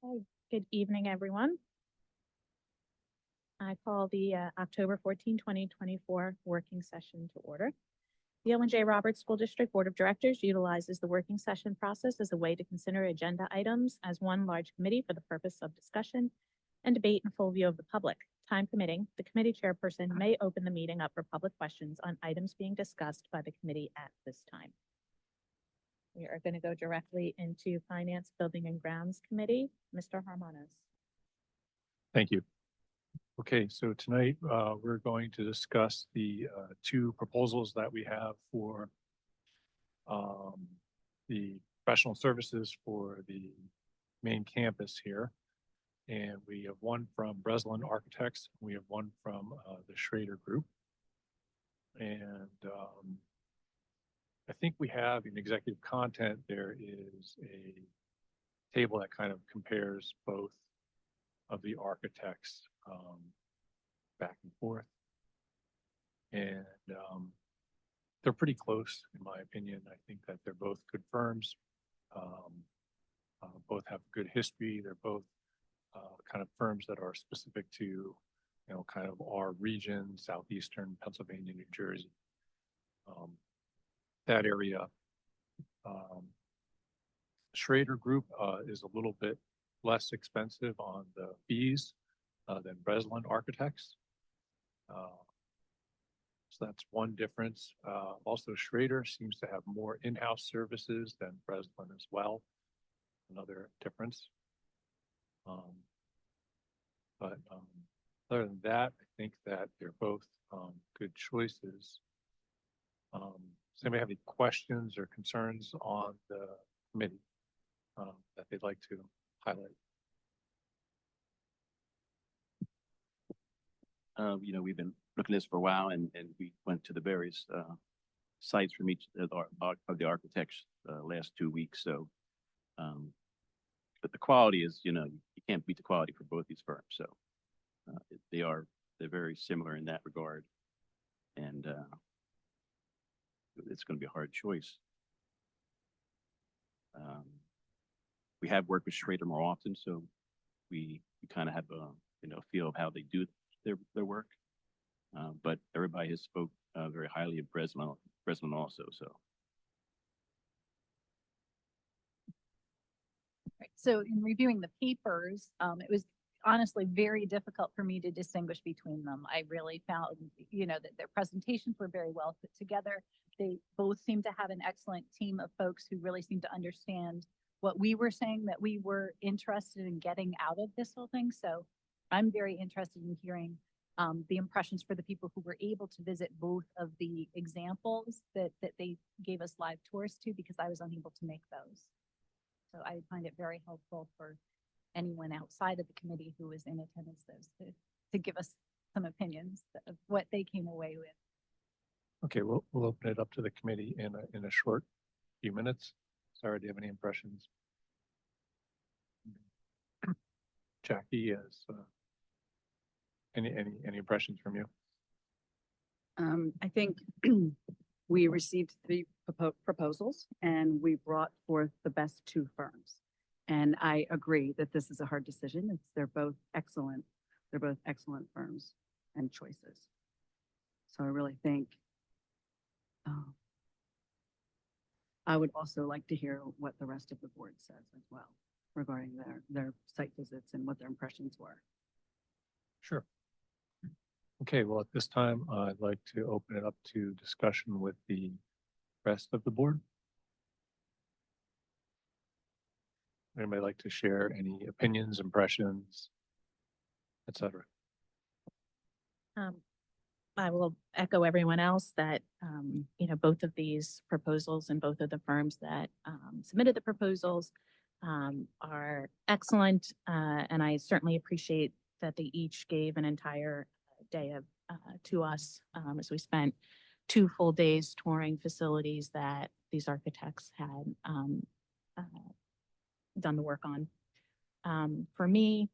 Hi, good evening, everyone. I call the October 14, 2024 working session to order. The Ellen J. Roberts School District Board of Directors utilizes the working session process as a way to consider agenda items as one large committee for the purpose of discussion and debate in full view of the public. Time permitting, the committee chairperson may open the meeting up for public questions on items being discussed by the committee at this time. We are going to go directly into Finance, Building and Grounds Committee. Mr. Harmonos. Thank you. Okay, so tonight we're going to discuss the two proposals that we have for the professional services for the main campus here. And we have one from Breslin Architects. We have one from the Schrader Group. And I think we have in executive content, there is a table that kind of compares both of the architects back and forth. And they're pretty close, in my opinion. I think that they're both good firms. Both have good history. They're both kind of firms that are specific to, kind of our region, southeastern Pennsylvania, New Jersey, that area. Schrader Group is a little bit less expensive on the fees than Breslin Architects. So that's one difference. Also, Schrader seems to have more in-house services than Breslin as well. Another difference. But other than that, I think that they're both good choices. Does anybody have any questions or concerns on the committee that they'd like to highlight? We've been looking at this for a while, and we went to the various sites from each of the architects last 2 weeks. So, but the quality is, you can't beat the quality for both these firms. So they're very similar in that regard, and it's going to be a hard choice. We have worked with Schrader more often, so we kind of have a feel of how they do their work. But everybody has spoke very highly of Breslin also. So. Right. So in reviewing the papers, it was honestly very difficult for me to distinguish between them. I really found, that their presentations were very well put together. They both seem to have an excellent team of folks who really seem to understand what we were saying that we were interested in getting out of this whole thing. So I'm very interested in hearing the impressions for the people who were able to visit both of the examples that they gave us live tours to, because I was unable to make those. So I find it very helpful for anyone outside of the committee who was in attendance to give us some opinions of what they came away with. Okay, we'll open it up to the committee in a short few minutes. Sarah, do you have any impressions? Jackie, any impressions from you? I think we received 3 proposals, and we brought forth the best 2 firms. And I agree that this is a hard decision. They're both excellent. They're both excellent firms and choices. So I really think I would also like to hear what the rest of the board says as well regarding their site visits and what their impressions were. Sure. Okay, well, at this time, I'd like to open it up to discussion with the rest of the board. Anybody like to share any opinions, impressions, etc.? I will echo everyone else that, both of these proposals and both of the firms that submitted the proposals are excellent. And I certainly appreciate that they each gave an entire day of to us as we spent 2 full days touring facilities that these architects had done the work on. For me,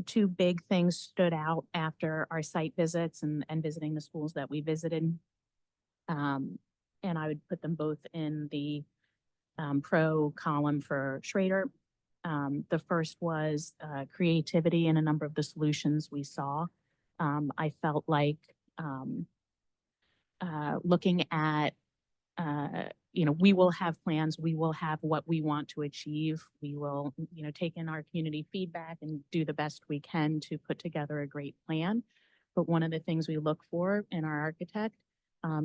2 big things stood out after our site visits and visiting the schools that we visited. And I would put them both in the pro column for Schrader. The first was creativity in a number of the solutions we saw. I felt like looking at, we will have plans, we will have what we want to achieve. We will, take in our community feedback and do the best we can to put together a great plan. But one of the things we look for in our architect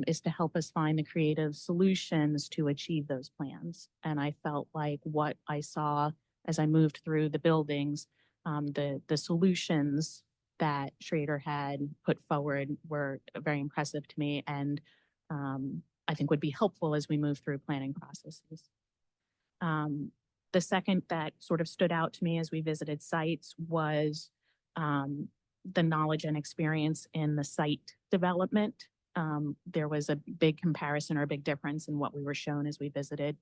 is to help us find the creative solutions to achieve those plans. And I felt like what I saw as I moved through the buildings, the solutions that Schrader had put forward were very impressive to me and I think would be helpful as we move through planning processes. The second that sort of stood out to me as we visited sites was the knowledge and experience in the site development. There was a big comparison or a big difference in what we were shown as we visited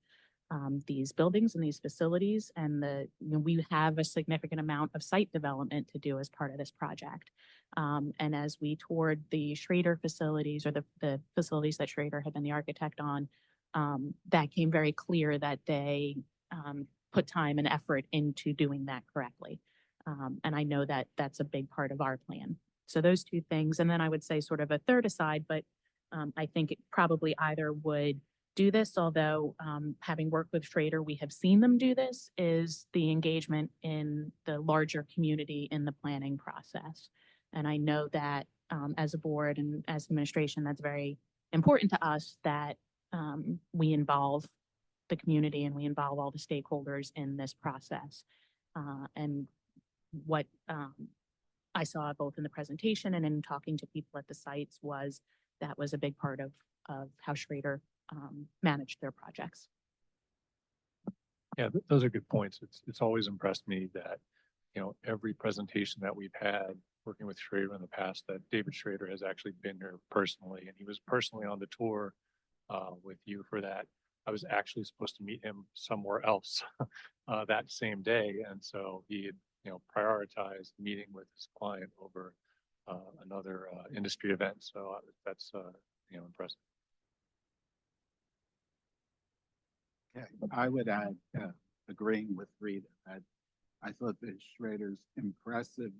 these buildings and these facilities. And we have a significant amount of site development to do as part of this project. And as we toured the Schrader facilities or the facilities that Schrader had been the architect on, that came very clear that they put time and effort into doing that correctly. And I know that that's a big part of our plan. So those two things. And then I would say sort of a third aside, but I think it probably either would do this, although having worked with Schrader, we have seen them do this, is the engagement in the larger community in the planning process. And I know that as a board and as administration, that's very important to us that we involve the community and we involve all the stakeholders in this process. And what I saw both in the presentation and in talking to people at the sites was that was a big part of how Schrader managed their projects. Yeah, those are good points. It's always impressed me that, every presentation that we've had working with Schrader in the past, that David Schrader has actually been here personally, and he was personally on the tour with you for that. I was actually supposed to meet him somewhere else that same day, and so he had, prioritized meeting with his client over another industry event. So that's impressive. Okay, I would add, agreeing with Rita, that I thought that Schrader's impressive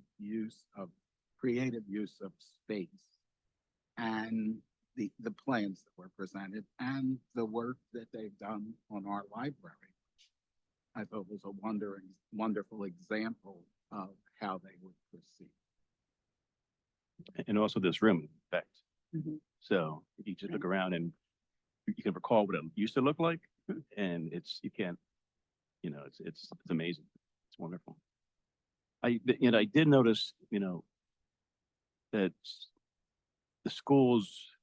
creative use of space and the plans that were presented and the work that they've done on our library, which I thought was a wonderful example of how they would proceed. And also this room, in fact. Mhm. So you just look around and you can recall what it used to look like, and you can't, it's amazing. It's wonderful. I did notice, that the schools,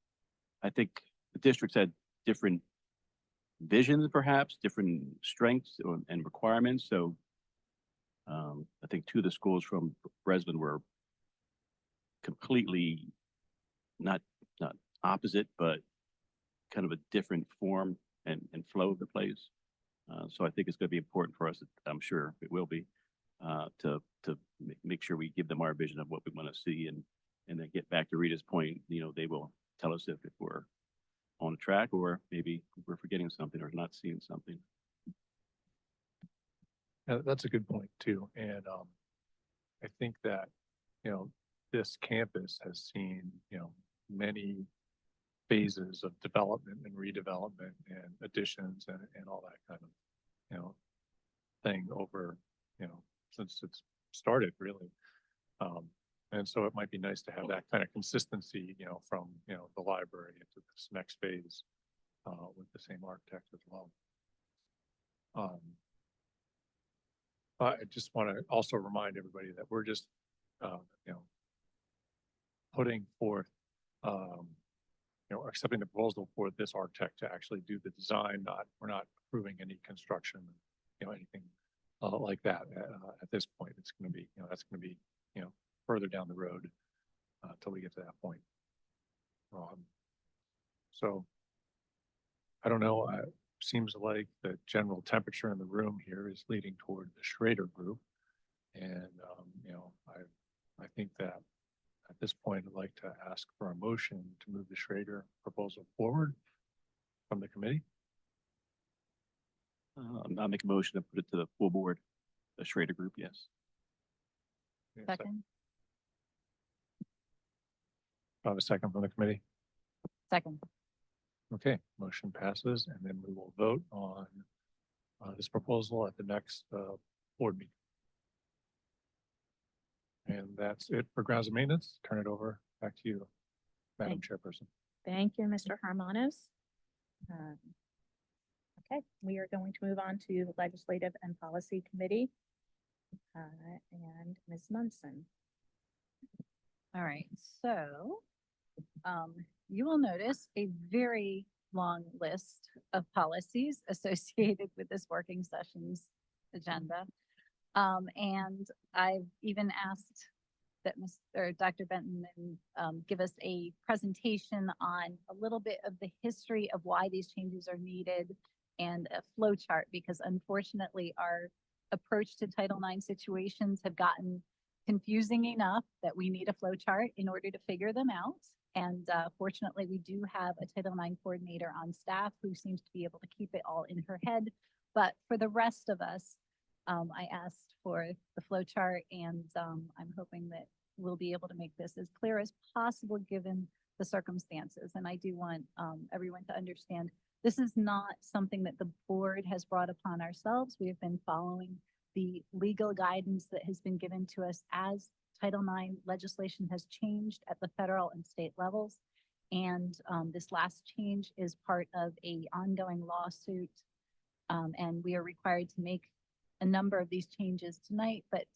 I think the districts had different visions, perhaps different strengths and requirements. So I think two of the schools from Breslin were completely not opposite, but kind of a different form and flow of the place. So I think it's going to be important for us. I'm sure it will be to make sure we give them our vision of what we want to see, and then get back to Rita's point. They will tell us if we're on track or maybe we're forgetting something or not seeing something. Yeah, that's a good point too. And I think that, this campus has seen, many phases of development and redevelopment and additions and all that kind of, thing over, since it's started really. And so it might be nice to have that kind of consistency, from, the library into this next phase with the same architect as well. I just want to also remind everybody that we're just, putting forth, accepting the proposal for this architect to actually do the design. We're not approving any construction, anything like that at this point. It's going to be, that's going to be, further down the road until we get to that point. So I don't know. Seems like the general temperature in the room here is leading toward the Schrader group. And, I think that at this point, I'd like to ask for a motion to move the Schrader proposal forward from the committee. I'll make a motion to put it to the full board. The Schrader Group, yes. Yeah, Second, I have a second from the committee. second. Okay, motion passes, and then we will vote on this proposal at the next board meeting. And that's it for grounds and maintenance. Turn it over back to you, Madam Chairperson. Thank you, Mr. Harmonos. Okay, we are going to move on to the Legislative and Policy Committee. And Ms. Munson. All right, so you will notice a very long list of policies associated with this working session's agenda. And I've even asked that Dr. Benton give us a presentation on a little bit of the history of why these changes are needed and a flow chart, because unfortunately our approach to Title IX situations have gotten confusing enough that we need a flow chart in order to figure them out. And fortunately, we do have a Title IX coordinator on staff who seems to be able to keep it all in her head. But for the rest of us, I asked for the flow chart, and I'm hoping that we'll be able to make this as clear as possible given the circumstances. And I do want everyone to understand this is not something that the board has brought upon ourselves. We have been following the legal guidance that has been given to us as Title IX legislation has changed at the federal and state levels. And this last change is part of an ongoing lawsuit. And we are required to make a number of these changes tonight, but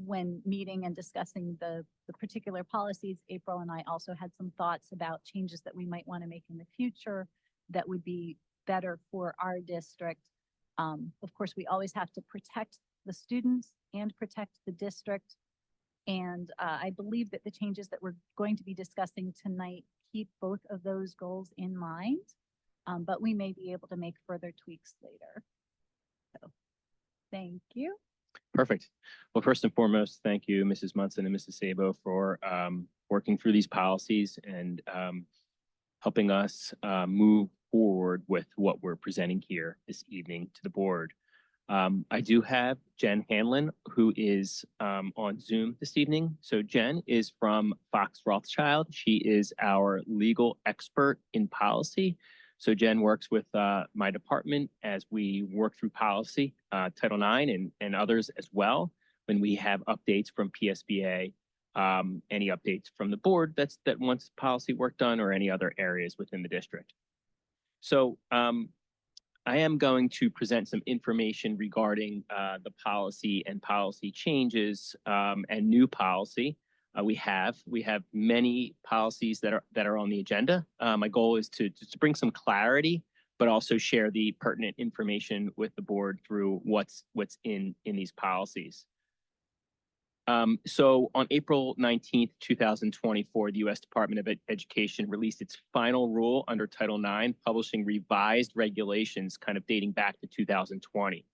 when meeting and discussing the particular policies, April and I also had some thoughts about changes that we might want to make in the future that would be better for our district. Of course, we always have to protect the students and protect the district. And I believe that the changes that we're going to be discussing tonight keep both of those goals in mind, but we may be able to make further tweaks later. So, thank you. Perfect. Well, first and foremost, thank you, Mrs. Munson and Mrs. Sabo, for working through these policies and helping us move forward with what we're presenting here this evening to the board. I do have Jen Hanlon, who is on Zoom this evening. So Jen is from Fox Rothschild. She is our legal expert in policy. So Jen works with my department as we work through policy, Title IX and others as well. When we have updates from PSBA, any updates from the board that wants policy work done, or any other areas within the district. So I am going to present some information regarding the policy and policy changes and new policy. We have many policies that are on the agenda. My goal is to bring some clarity, but also share the pertinent information with the board through what's in these policies. So on April 19th, 2024, the U.S. Department of Education released its final rule under Title IX, publishing revised regulations kind of dating back to 2020.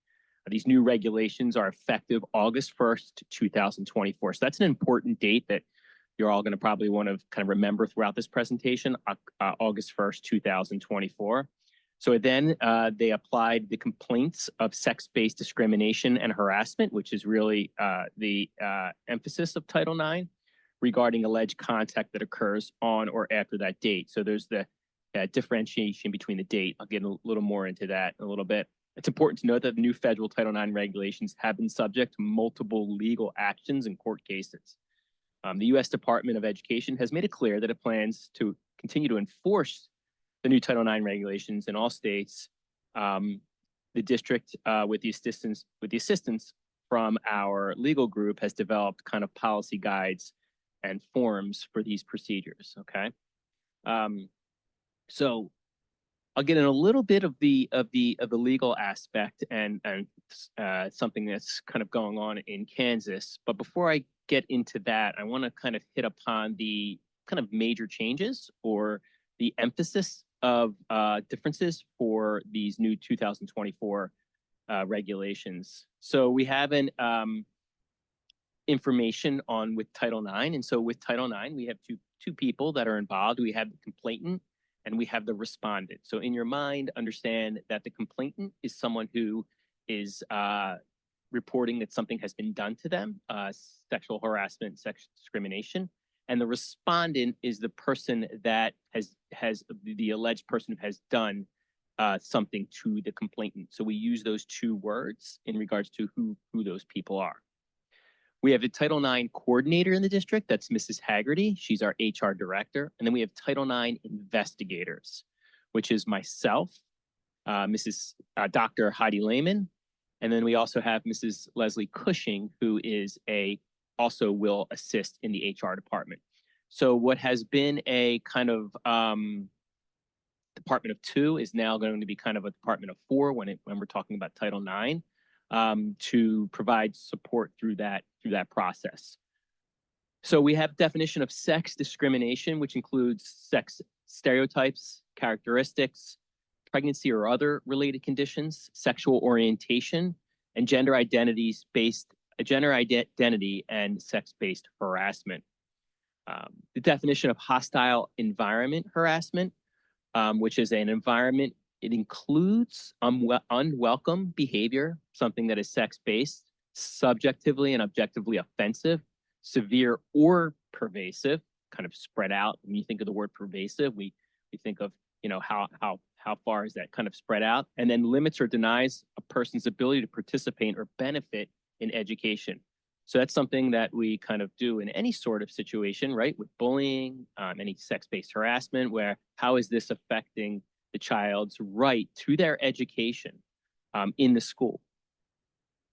These new regulations are effective August 1st, 2024. So that's an important date that you're all going to probably want to kind of remember throughout this presentation, August 1st, 2024. So then they applied the complaints of sex-based discrimination and harassment, which is really the emphasis of Title IX, regarding alleged contact that occurs on or after that date. So there's the differentiation between the date. I'll get a little more into that in a little bit. It's important to note that the new federal Title IX regulations have been subject to multiple legal actions and court cases. The U.S. Department of Education has made it clear that it plans to continue to enforce the new Title IX regulations in all states. The district, with the assistance from our legal group, has developed kind of policy guides and forms for these procedures. Okay, so I'll get in a little bit of the legal aspect and something that's kind of going on in Kansas. But before I get into that, I want to kind of hit upon the kind of major changes or the emphasis of differences for these new 2024 regulations. So we have an information on with Title IX, and so with Title IX, we have two people that are involved. We have the complainant and we have the respondent. So in your mind, understand that the complainant is someone who is reporting that something has been done to them, sexual harassment, sexual discrimination. And the respondent is the person that has the alleged person has done something to the complainant. So we use those two words in regards to who those people are. We have a Title IX coordinator in the district. That's Mrs. Haggerty. She's our HR director. And then we have Title IX investigators, which is myself, Dr. Heidi Lehman. And then we also have Mrs. Leslie Cushing, who is also will assist in the HR department. So what has been a kind of department of 2 is now going to be kind of a department of 4 when we're talking about Title IX, to provide support through that process. So we have definition of sex discrimination, which includes sex stereotypes, characteristics, pregnancy or other related conditions, sexual orientation, and gender identity and sex-based harassment. The definition of hostile environment harassment, which is an environment, it includes unwelcome behavior, something that is sex-based, subjectively and objectively offensive, severe or pervasive, kind of spread out. When you think of the word pervasive, we think of, how far is that kind of spread out, and then limits or denies a person's ability to participate or benefit in education. So that's something that we kind of do in any sort of situation, right? With bullying, any sex-based harassment, where how is this affecting the child's right to their education in the school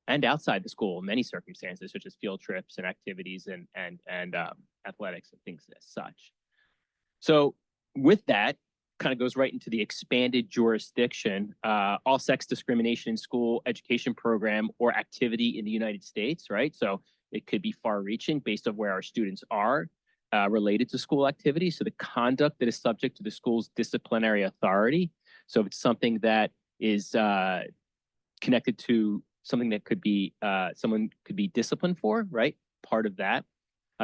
and outside the school in many circumstances, such as field trips and activities and athletics and things as such. So with that, kind of goes right into the expanded jurisdiction, all sex discrimination in school education program or activity in the United States, right? So it could be far-reaching based on where our students are related to school activity. So the conduct that is subject to the school's disciplinary authority. So if it's something that is connected to something that could be someone could be disciplined for, right? Part of that.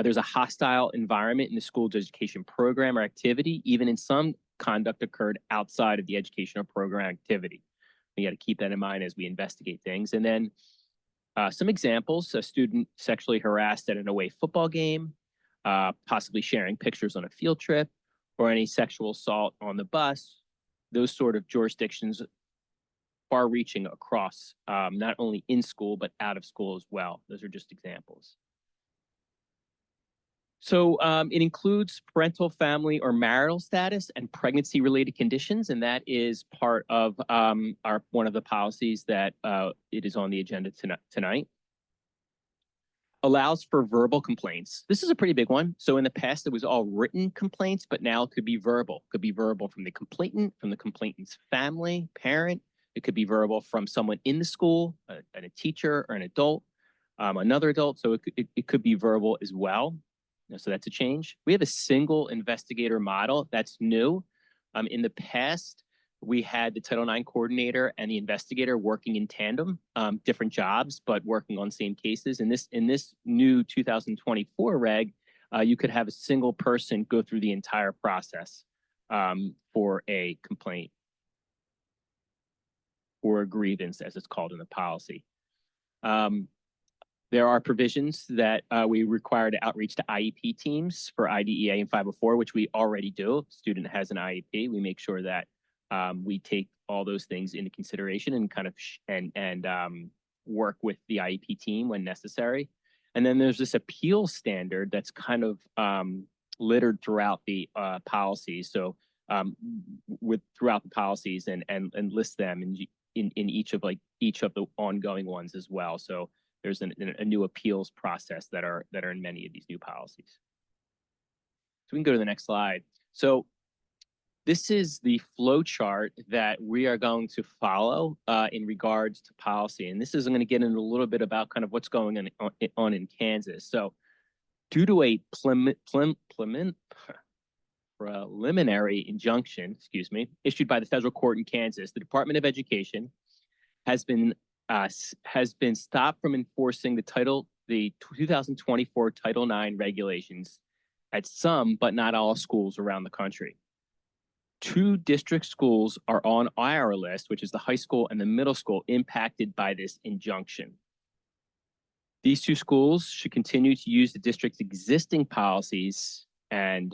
There's a hostile environment in the school education program or activity, even in some conduct occurred outside of the educational program activity. We got to keep that in mind as we investigate things. And then some examples: a student sexually harassed at an away football game, possibly sharing pictures on a field trip, or any sexual assault on the bus. Those sort of jurisdictions far-reaching across not only in school, but out of school as well. Those are just examples. So it includes parental, family, or marital status and pregnancy-related conditions, and that is part of one of the policies that it is on the agenda tonight. Allows for verbal complaints. This is a pretty big one. So in the past, it was all written complaints, but now it could be verbal. It could be verbal from the complainant, from the complainant's family, parent. It could be verbal from someone in the school, a teacher or an adult, another adult. So it could be verbal as well. So that's a change. We have a single investigator model that's new. In the past, we had the Title IX coordinator and the investigator working in tandem, different jobs, but working on same cases. In this new 2024 reg, you could have a single person go through the entire process for a complaint or a grievance, as it's called in the policy. There are provisions that we require to outreach to IEP teams for IDEA and 504, which we already do. If a student has an IEP, we make sure that we take all those things into consideration and kind of work with the IEP team when necessary. And then there's this appeal standard that's kind of littered throughout the policies. So throughout the policies and list them in each of the ongoing ones as well. So there's a new appeals process that are in many of these new policies. So we can go to the next slide. So this is the flow chart that we are going to follow in regards to policy. And this is going to get into a little bit about kind of what's going on in Kansas. So due to a preliminary injunction, issued by the federal court in Kansas, the Department of Education has been stopped from enforcing the 2024 Title IX regulations at some, but not all schools around the country. 2 district schools are on our list, which is the high school and the middle school, impacted by this injunction. These two schools should continue to use the district's existing policies and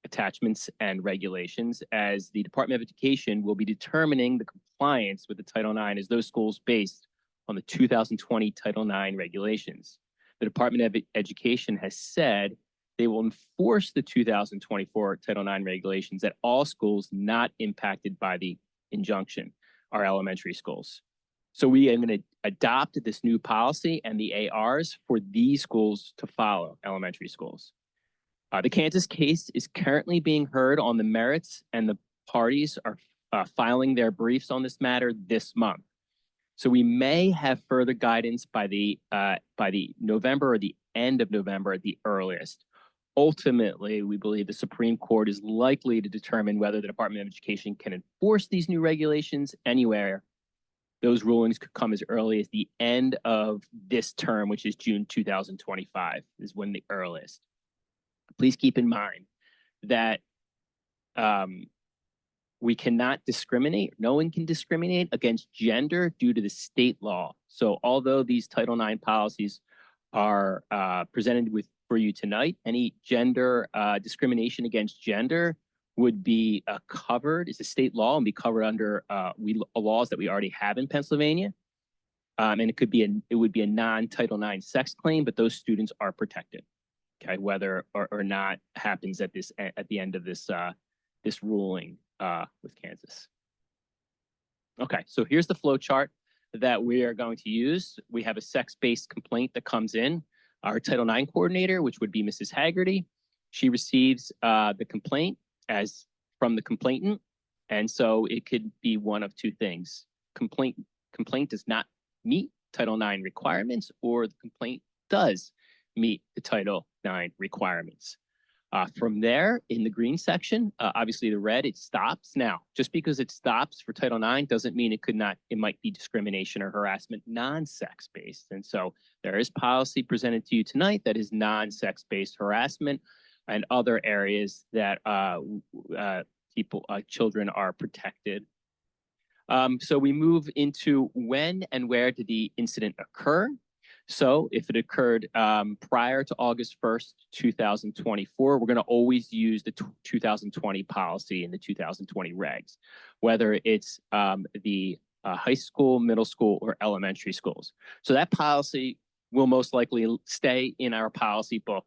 attachments and regulations, as the Department of Education will be determining the compliance with the Title IX as those schools based on the 2020 Title IX regulations. The Department of Education has said they will enforce the 2024 Title IX regulations at all schools not impacted by the injunction, our elementary schools. So we are going to adopt this new policy and the ARs for these schools to follow, elementary schools. The Kansas case is currently being heard on the merits, and the parties are filing their briefs on this matter this month. So we may have further guidance by the November or the end of November at the earliest. Ultimately, we believe the Supreme Court is likely to determine whether the Department of Education can enforce these new regulations anywhere. Those rulings could come as early as the end of this term, which is June 2025, is when the earliest. Please keep in mind that we cannot discriminate, no one can discriminate against gender due to the state law. So although these Title IX policies are presented for you tonight, any gender discrimination against gender would be covered, is a state law, and be covered under laws that we already have in Pennsylvania. And it would be a non-Title IX sex claim, but those students are protected. Okay, whether or not happens at the end of this this ruling with Kansas. Okay, so here's the flow chart that we are going to use. We have a sex-based complaint that comes in. Our Title IX coordinator, which would be Mrs. Haggerty, she receives the complaint as from the complainant, and so it could be one of two things. Complaint does not meet Title IX requirements, or the complaint does meet the Title IX requirements. From there, in the green section, obviously the red, it stops. Now, just because it stops for Title IX doesn't mean it might be discrimination or harassment non-sex based. And so there is policy presented to you tonight that is non-sex based harassment and other areas that children are protected. So we move into when and where did the incident occur. So if it occurred prior to August 1st, 2024, we're going to always use the 2020 policy and the 2020 regs, whether it's the high school, middle school, or elementary schools. So that policy will most likely stay in our policy book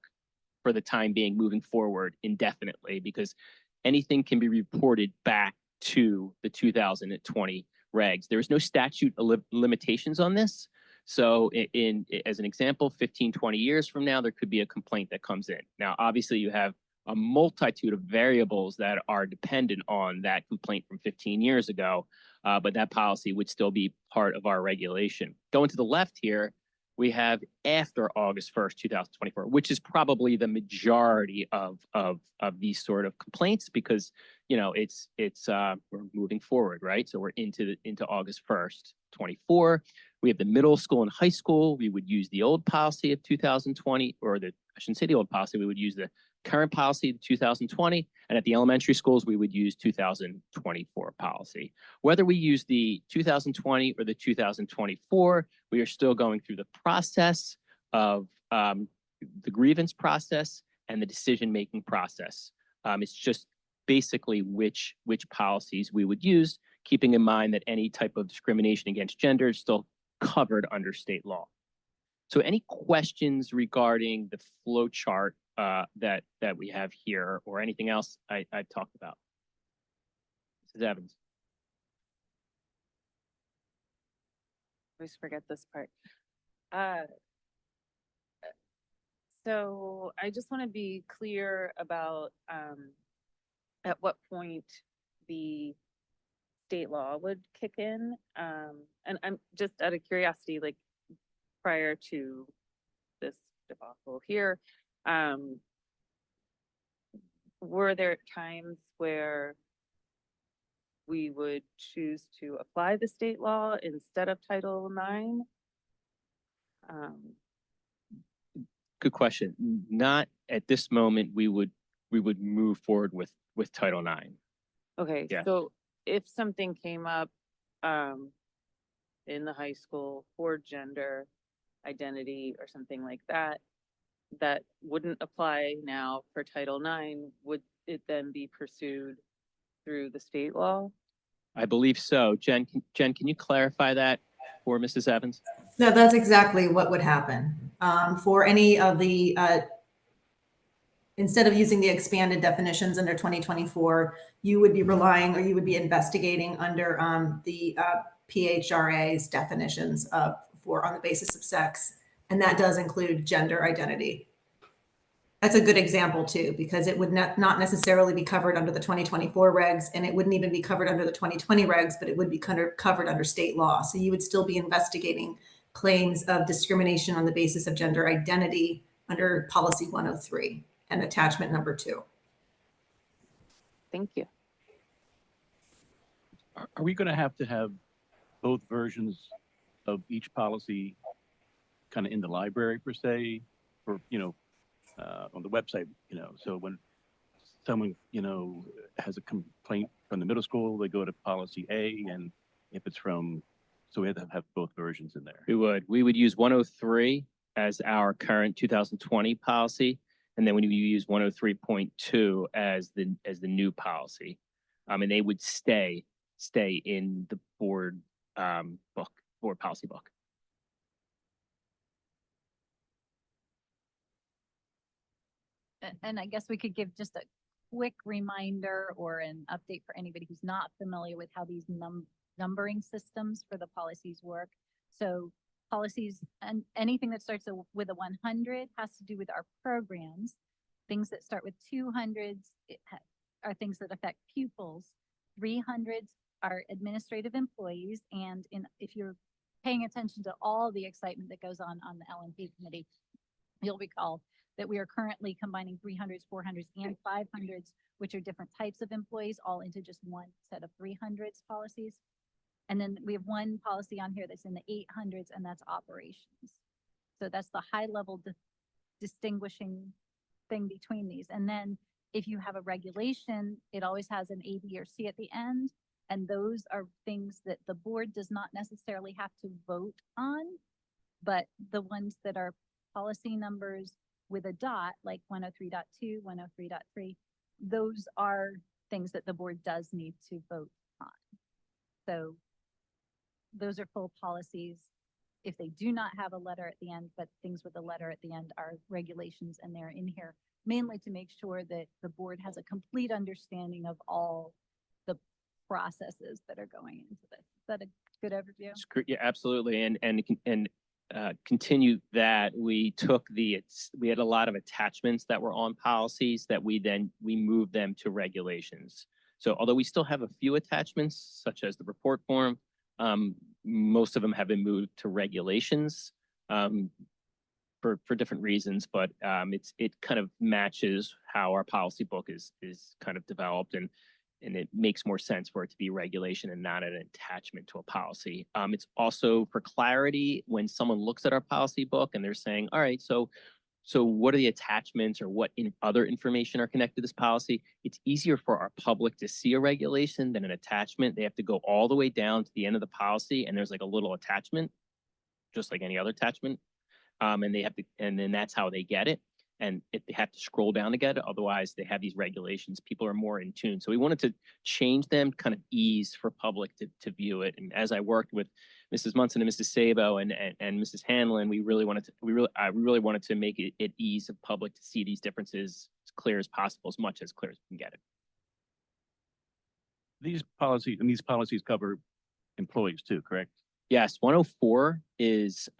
for the time being, moving forward indefinitely, because anything can be reported back to the 2020 regs. There is no statute of limitations on this. So as an example, 15, 20 years from now, there could be a complaint that comes in. Now, obviously, you have a multitude of variables that are dependent on that complaint from 15 years ago, but that policy would still be part of our regulation. Going to the left here, we have after August 1st, 2024, which is probably the majority of these sort of complaints, because we're moving forward, right? So we're into August 1st, 24. We have the middle school and high school. We would use the old policy of 2020, or I shouldn't say the old policy. We would use the current policy of 2020, and at the elementary schools, we would use 2024 policy. Whether we use the 2020 or the 2024, we are still going through the process of the grievance process and the decision-making process. It's just basically which policies we would use, keeping in mind that any type of discrimination against gender is still covered under state law. So any questions regarding the flow chart that we have here, or anything else I've talked about? Mrs. Evans. I always forget this part. So I just want to be clear about at what point the state law would kick in. And I'm just out of curiosity, like prior to this debacle here, were there times where we would choose to apply the state law instead of Title IX? Good question. Not at this moment. We would move forward with Title IX. Okay, Yeah. so if something came up in the high school for gender, identity or something like that, that wouldn't apply now for Title IX, would it then be pursued through the state law? I believe so. Jen, can you clarify that for Mrs. Evans? No, that's exactly what would happen. For any of the, instead of using the expanded definitions under 2024, you would be relying or you would be investigating under the PHRA's definitions for on the basis of sex. And that does include gender identity. That's a good example too, because it would not necessarily be covered under the 2024 regs, and it wouldn't even be covered under the 2020 regs, but it would be covered under state law. So you would still be investigating claims of discrimination on the basis of gender identity under policy 103 and attachment number 2. Thank you. Are we going to have both versions of each policy kind of in the library per se, or, on the website, so when someone, has a complaint from the middle school, they go to policy A, and if it's so we have to have both versions in there. We would use 103 as our current 2020 policy, and then we would use 103.2 as the new policy. And they would stay in the board policy book. And I guess we could give just a quick reminder or an update for anybody who's not familiar with how these numbering systems for the policies work. So policies and anything that starts with a 100 has to do with our programs. Things that start with 200s are things that affect pupils. 300s are administrative employees. And if you're paying attention to all the excitement that goes on the L&P committee, you'll recall that we are currently combining 300s, 400s, and 500s, which are different types of employees, all into just one set of 300s policies. And then we have one policy on here that's in the 800s, and that's operations. So that's the high level distinguishing thing between these. And then if you have a regulation, it always has an A, B, or C at the end. And those are things that the board does not necessarily have to vote on, but the ones that are policy numbers with a dot, like 103.2, 103.3, those are things that the board does need to vote on. So those are full policies. If they do not have a letter at the end, but things with a letter at the end are regulations, and they're in here mainly to make sure that the board has a complete understanding of all the processes that are going into this. Is that a good overview? Yeah, absolutely. And continue that, we had a lot of attachments that were on policies that we moved them to regulations. So although we still have a few attachments, such as the report form, most of them have been moved to regulations for different reasons, but it kind of matches how our policy book is kind of developed, and it makes more sense for it to be regulation and not an attachment to a policy. It's also for clarity when someone looks at our policy book and they're saying, all right, so what are the attachments or what other information are connected to this policy? It's easier for our public to see a regulation than an attachment. They have to go all the way down to the end of the policy, and there's like a little attachment, just like any other attachment. And then that's how they get it. And they have to scroll down to get it. Otherwise, they have these regulations. People are more in tune. So we wanted to change them, kind of ease for public to view it. And as I worked with Mrs. Munson and Mrs. Sabo and Mrs. Hanlon, I really wanted to make it ease of public to see these differences as clear as possible, as much as clear as we can get it. These policies cover employees too, correct? Yes, 104 is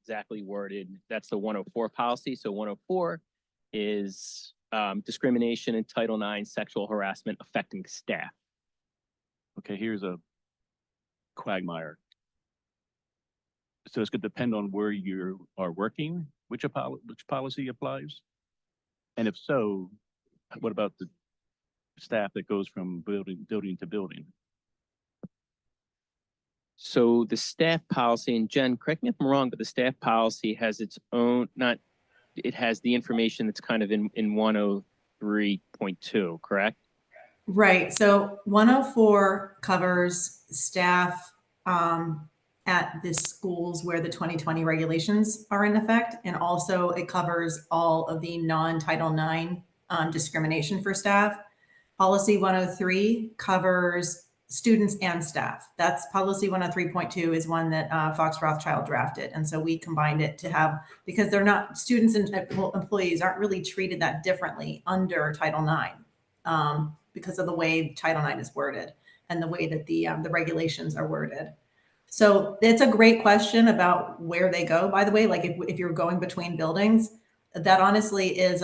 exactly worded. That's the 104 policy. So 104 is discrimination in Title IX, sexual harassment affecting staff. Okay, here's a quagmire. So it's going to depend on where you are working, which policy applies? And if so, what about the staff that goes from building to building? So the staff policy, and Jen, correct me if I'm wrong, but the staff policy has its own, it has the information that's kind of in 103.2, correct? Right. So 104 covers staff at the schools where the 2020 regulations are in effect. And also it covers all of the non-Title IX discrimination for staff. Policy 103 covers students and staff. That's policy 103.2 is one that Fox Rothschild drafted. And so we combined it to have, because they're not, students and employees aren't really treated that differently under Title IX because of the way Title IX is worded and the way that the regulations are worded. So it's a great question about where they go, by the way, like if you're going between buildings, that honestly is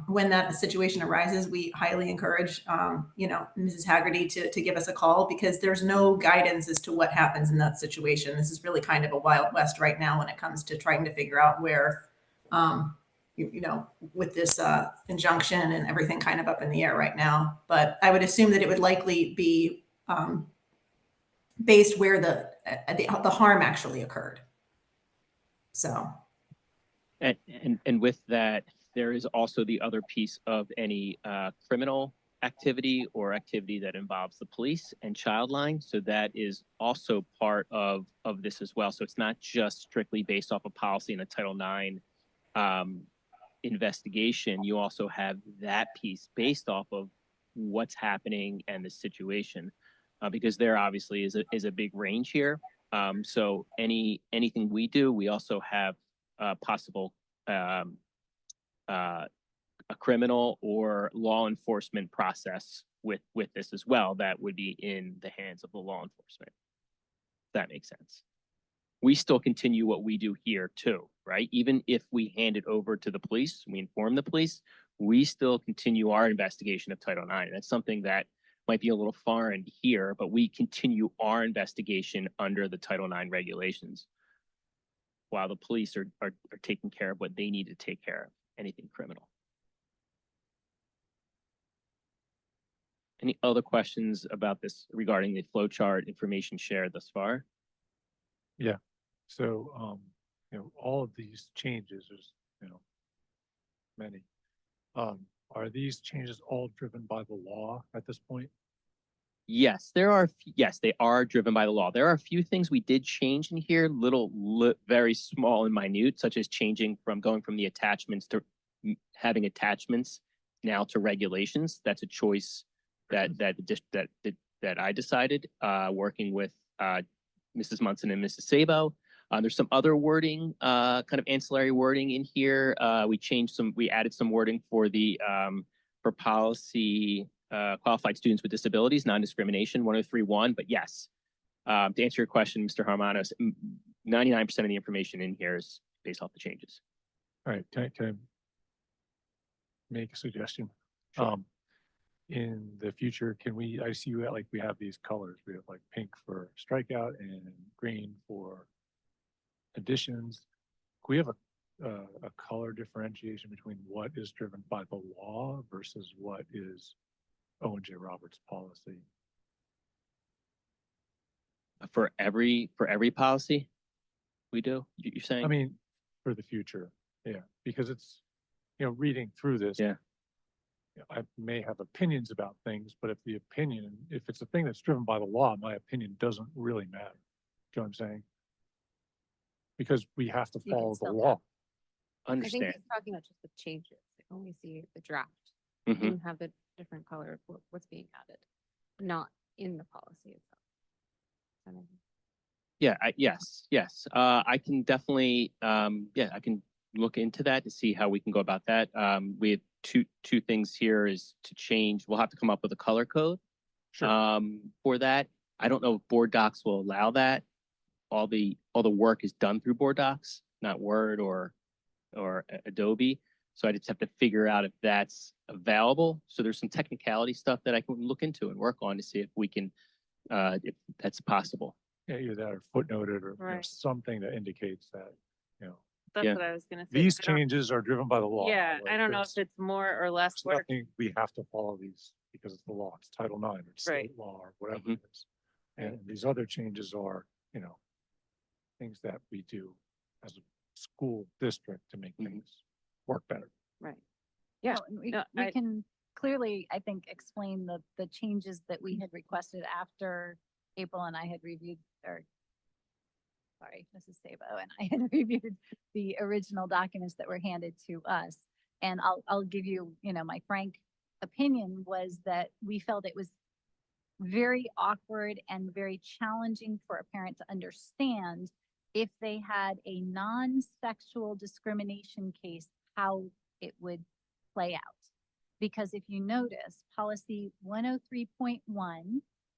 when that situation arises, we highly encourage, Mrs. Haggerty to give us a call because there's no guidance as to what happens in that situation. This is really kind of a Wild West right now when it comes to trying to figure out where, with this injunction and everything kind of up in the air right now. But I would assume that it would likely be based where the harm actually occurred. So. And with that, there is also the other piece of any criminal activity or activity that involves the police and Childline. So that is also part of this as well. So it's not just strictly based off of policy in a Title IX investigation. You also have that piece based off of what's happening and the situation, because there obviously is a big range here. So anything we do, we also have possible a criminal or law enforcement process with this as well that would be in the hands of the law enforcement. If that makes sense. We still continue what we do here too, right? Even if we hand it over to the police, we inform the police, we still continue our investigation of Title IX. That's something that might be a little foreign here, but we continue our investigation under the Title IX regulations while the police are taking care of what they need to take care of, anything criminal. Any other questions about this regarding the flow chart information shared thus far? Yeah. So, all of these changes, there's, many. Are these changes all driven by the law at this point? Yes, yes, they are driven by the law. There are a few things we did change in here, very small and minute, such as going from the attachments to having attachments now to regulations. That's a choice that I decided, working with Mrs. Munson and Mrs. Sabo. There's some other wording, kind of ancillary wording in here. We added some wording for for policy, qualified students with disabilities, non-discrimination 103.1. But yes, to answer your question, Mr. Harmanos, 99% of the information in here is based off the changes. All right, can I make a suggestion? Sure. In the future, I see we have these colors. We have like pink for strikeout and green for additions. Can we have a color differentiation between what is driven by the law versus what is O&J Roberts policy? For every policy we do, you're saying? I mean, for the future, yeah, because it's, reading through this. Yeah. I may have opinions about things, but if it's a thing that's driven by the law, my opinion doesn't really matter. Do you know what I'm saying? Because we have to You can follow the still law. I think Understand. he's talking about just the changes. Like when we see the draft Mhm. and have the different color of what's being added, not in the policy itself. Yeah, yes. I can definitely, I can look into that to see how we can go about that. We have two things here is to change. We'll have to come up with a color code for that. I don't know if Board Docs will allow that. All the work is done through Board Docs, not Word or Adobe. So I just have to figure out if that's available. So there's some technicality stuff that I can look into and work on to see if we can, if that's possible. Yeah, either that or footnoted or Right. something that indicates that, That's Yeah. what I was gonna say. these I don't- changes are driven by the law. Yeah, Like, I don't know if there's- it's more or less It's work. nothing, we have to follow these because it's the law, it's Title IX, it's Right. state law or whatever Mhm. it is. And these other changes are, things that we do as a school district to make Mhm. things work better. Right. Yeah, No, and we no, we can clearly, I think, explain the changes that we had requested after April and I had reviewed or sorry, Mrs. Sabo and I had reviewed the original documents that were handed to us. And I'll give you, my frank opinion was that we felt it was very awkward and very challenging for a parent to understand if they had a non-sexual discrimination case, how it would play out. Because if you notice, policy 103.1,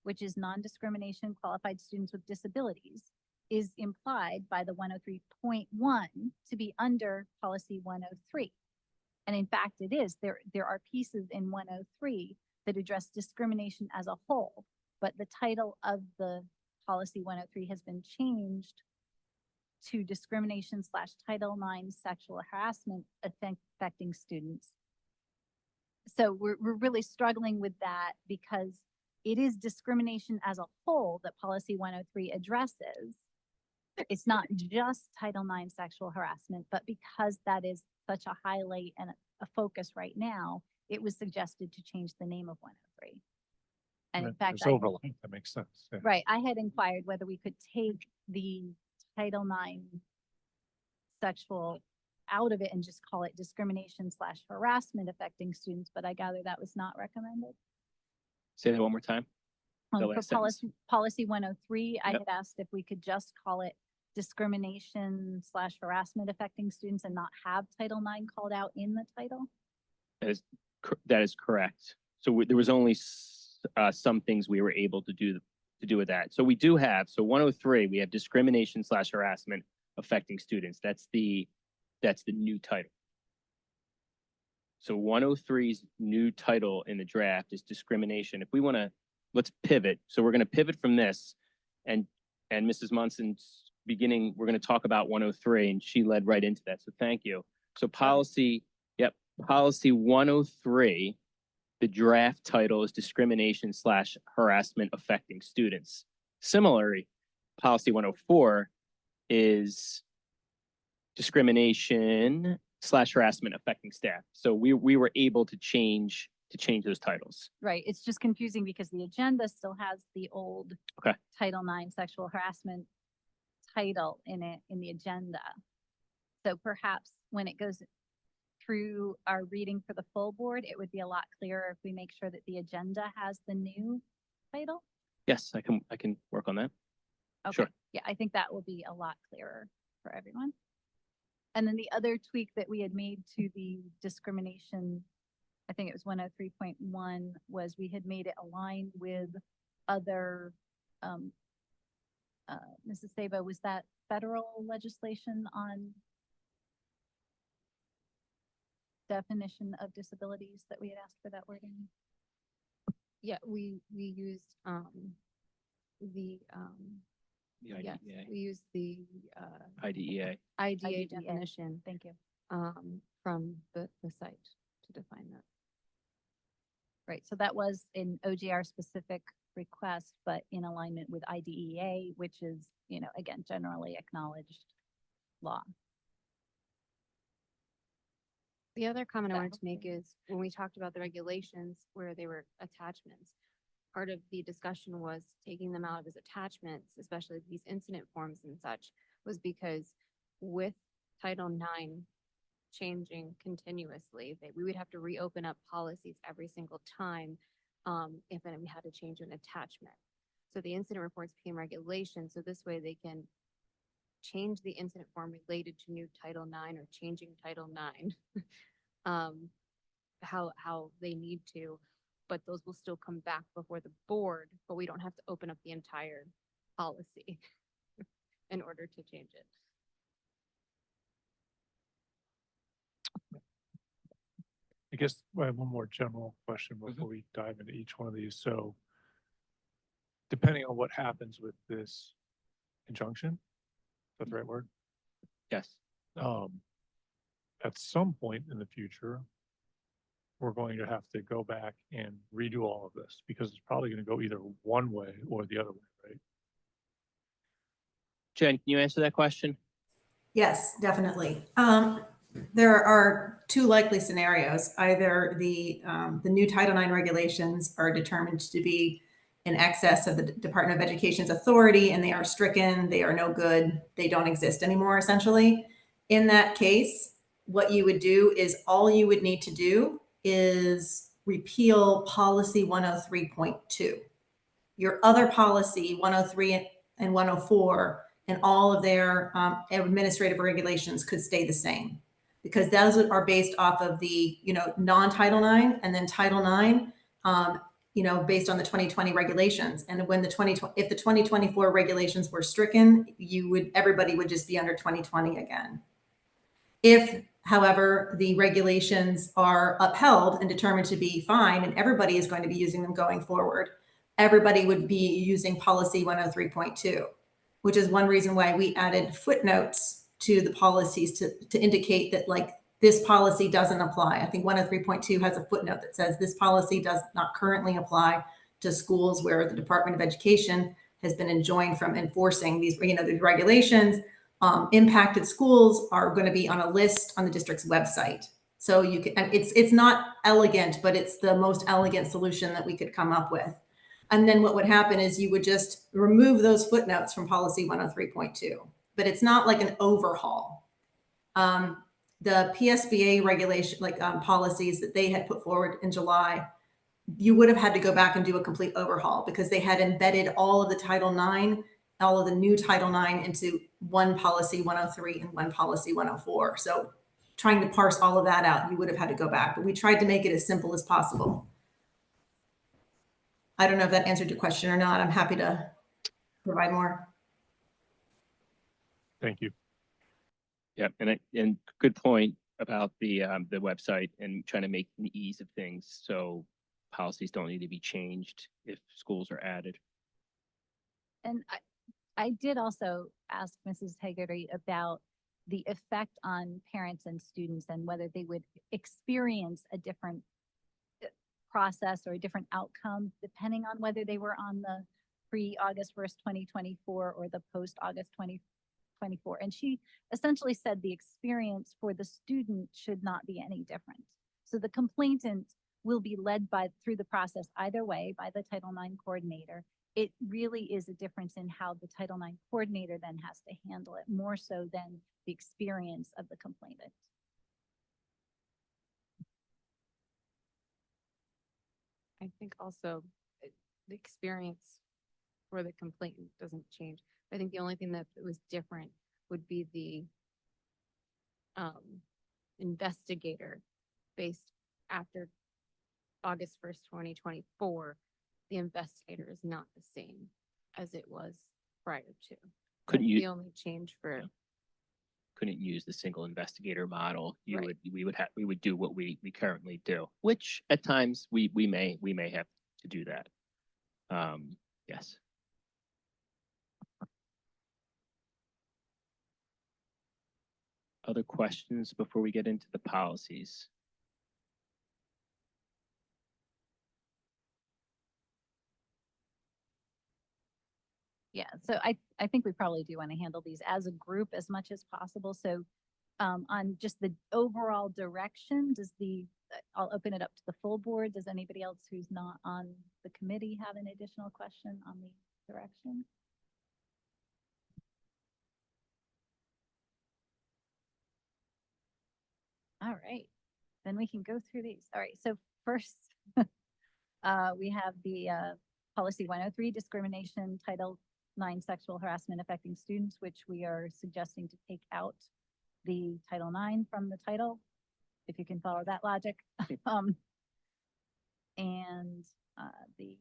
which is non-discrimination qualified students with disabilities, is implied by the 103.1 to be under policy 103. And in fact, it is. There are pieces in 103 that address discrimination as a whole, but the title of the policy 103 has been changed to discrimination / Title IX sexual harassment affecting students. So we're really struggling with that because it is discrimination as a whole that policy 103 addresses. It's not just Title IX sexual harassment, but because that is such a highlight and a focus right now, it was suggested to change the name of 103. And in fact, There's overlap, that makes sense. Yeah. right, I had inquired whether we could take the Title IX sexual out of it and just call it discrimination / harassment affecting students, but I gather that was not recommended. Say that one more time. The For last sentence. policy 103, I Yep. had asked if we could just call it discrimination / harassment affecting students and not have Title IX called out in the title. That is correct. So there was only some things we were able to do with that. So we do have, 103, we have discrimination / harassment affecting students. That's the new title. So 103's new title in the draft is discrimination. If we want to, let's pivot. So we're going to pivot from this, and Mrs. Munson's beginning, we're going to talk about 103, and she led right into that. So thank you. So policy 103, the draft title is discrimination / harassment affecting students. Similarly, policy 104 is discrimination / harassment affecting staff. So we were able to change those titles. Right, it's just confusing because the agenda still has the old Okay. Title IX sexual harassment title in it, in the agenda. So perhaps when it goes through our reading for the full board, it would be a lot clearer if we make sure that the agenda has the new title. Yes, I can work on that. Okay, Sure. yeah, I think that will be a lot clearer for everyone. And then the other tweak that we had made to the discrimination, I think it was 103.1, was we had made it align with other, Mrs. Sabo, was that federal legislation on definition of disabilities that we had asked for that wording? Yeah, we used, the, yes, we used the, IDEA. IDA IDEA. definition, Thank you. from the site to define that. Right, so that was an OJR specific request, but in alignment with IDEA, which is, again, generally acknowledged law. The other comment I That wanted to make helpful? is when we talked about the regulations where they were attachments, part of the discussion was taking them out as attachments, especially these incident forms and such, was because with Title IX changing continuously, that we would have to reopen up policies every single time if we had to change an attachment. So the incident reports became regulations, so this way they can change the incident form related to new Title IX or changing Title IX. How they need to, but those will still come back before the board, but we don't have to open up the entire policy in order to change it. I guess I have one more general question before we dive into each one of these. So depending on what happens with this injunction, is that the right word? Yes. At some point in the future, we're going to have to go back and redo all of this because it's probably going to go either one way or the other way, right? Jen, can you answer that question? Yes, definitely. There are two likely scenarios. Either the new Title IX regulations are determined to be in excess of the Department of Education's authority and they are stricken, they are no good, they don't exist anymore, essentially. In that case, what you would do is all you would need to do is repeal policy 103.2. Your other policy, 103 and 104, and all of their administrative regulations could stay the same because those are based off of the, non-Title IX and then Title IX, based on the 2020 regulations. And when if the 2024 regulations were stricken, everybody would just be under 2020 again. If, however, the regulations are upheld and determined to be fine, and everybody is going to be using them going forward, everybody would be using policy 103.2, which is one reason why we added footnotes to the policies to indicate that this policy doesn't apply. I think 103.2 has a footnote that says this policy does not currently apply to schools where the Department of Education has been enjoined from enforcing these, these regulations. Impacted schools are going to be on a list on the district's website. So you can, it's not elegant, but it's the most elegant solution that we could come up with. And then what would happen is you would just remove those footnotes from policy 103.2, but it's not like an overhaul. The PSBA regulation, policies that they had put forward in July, you would have had to go back and do a complete overhaul because they had embedded all of the Title IX, all of the new Title IX into one policy 103 and one policy 104. So trying to parse all of that out, you would have had to go back, but we tried to make it as simple as possible. I don't know if that answered your question or not. I'm happy to provide more. Thank you. Yeah, and good point about the website and trying to make the ease of things so policies don't need to be changed if schools are added. And I did also ask Mrs. Hegarty about the effect on parents and students and whether they would experience a different process or a different outcome depending on whether they were on the pre-August 1st, 2024 or the post-August 2024. And she essentially said the experience for the student should not be any different. So the complainant will be led through the process either way by the Title IX coordinator. It really is a difference in how the Title IX coordinator then has to handle it, more so than the experience of the complainant. I think also the experience for the complainant doesn't change. I think the only thing that was different would be the investigator based after August 1st, 2024. The investigator is not the same as it was prior to. Couldn't That's you the only change for couldn't use the single investigator model? Right. We would do what we currently do, which at times we may have to do that. Yes. Other questions before we get into the policies? Yeah, so I think we probably do want to handle these as a group as much as possible. So on just the overall direction, I'll open it up to the full board. Does anybody else who's not on the committee have an additional question on the direction? All right, then we can go through these. All right, so first, we have the policy 103, discrimination, Title IX, sexual harassment affecting students, which we are suggesting to take out the Title IX from the title, if you can follow that logic. And the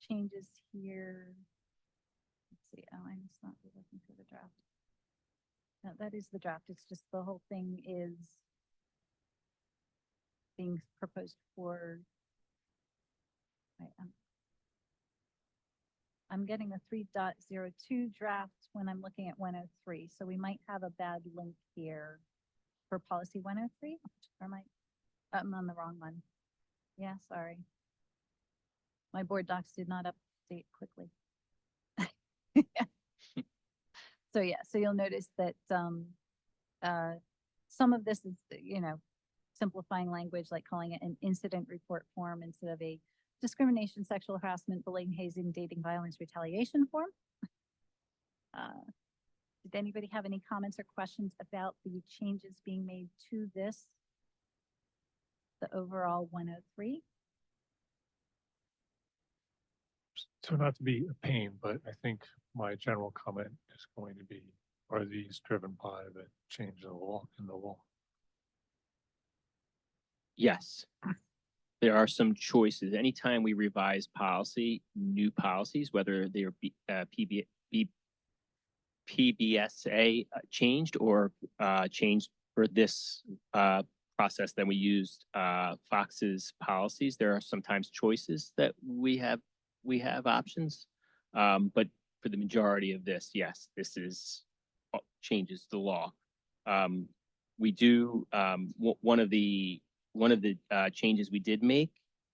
changes here, let's see, oh, I'm just not looking for the draft. No, that is the draft. It's just the whole thing is being proposed for, I'm getting a 3.02 draft when I'm looking at 103. So we might have a bad link here for policy 103. Or I'm on the wrong one. Yeah, sorry. My board docs did not update quickly. So yeah, so you'll notice that some of this is, simplifying language, like calling it an incident report form instead of a discrimination, sexual harassment, bullying, hazing, dating, violence, retaliation form. Did anybody have any comments or questions about the changes being made to this? The overall 103? So not to be a pain, but I think my general comment is going to be, are these driven by the change in the law? Yes. There are some choices. Anytime we revise policy, new policies, whether they're PBSA changed or changed for this process that we used Fox's policies, there are sometimes choices that we have options. But for the majority of this, yes, this is changes the law. We do one of the changes we did make,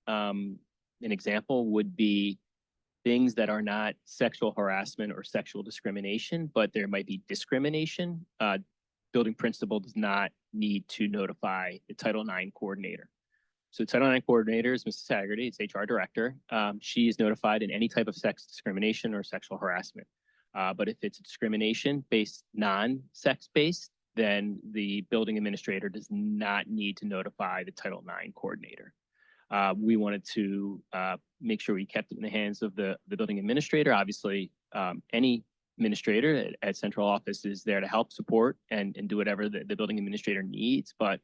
an example would be things that are not sexual harassment or sexual discrimination, but there might be discrimination. Building principal does not need to notify the Title IX coordinator. So Title IX coordinator is Mrs. Haggerty, it's HR director. She is notified in any type of sex discrimination or sexual harassment. But if it's discrimination based, non-sex based, then the building administrator does not need to notify the Title IX coordinator. We wanted to make sure we kept it in the hands of the building administrator. Obviously, any administrator at central office is there to help support and do whatever the building administrator needs. But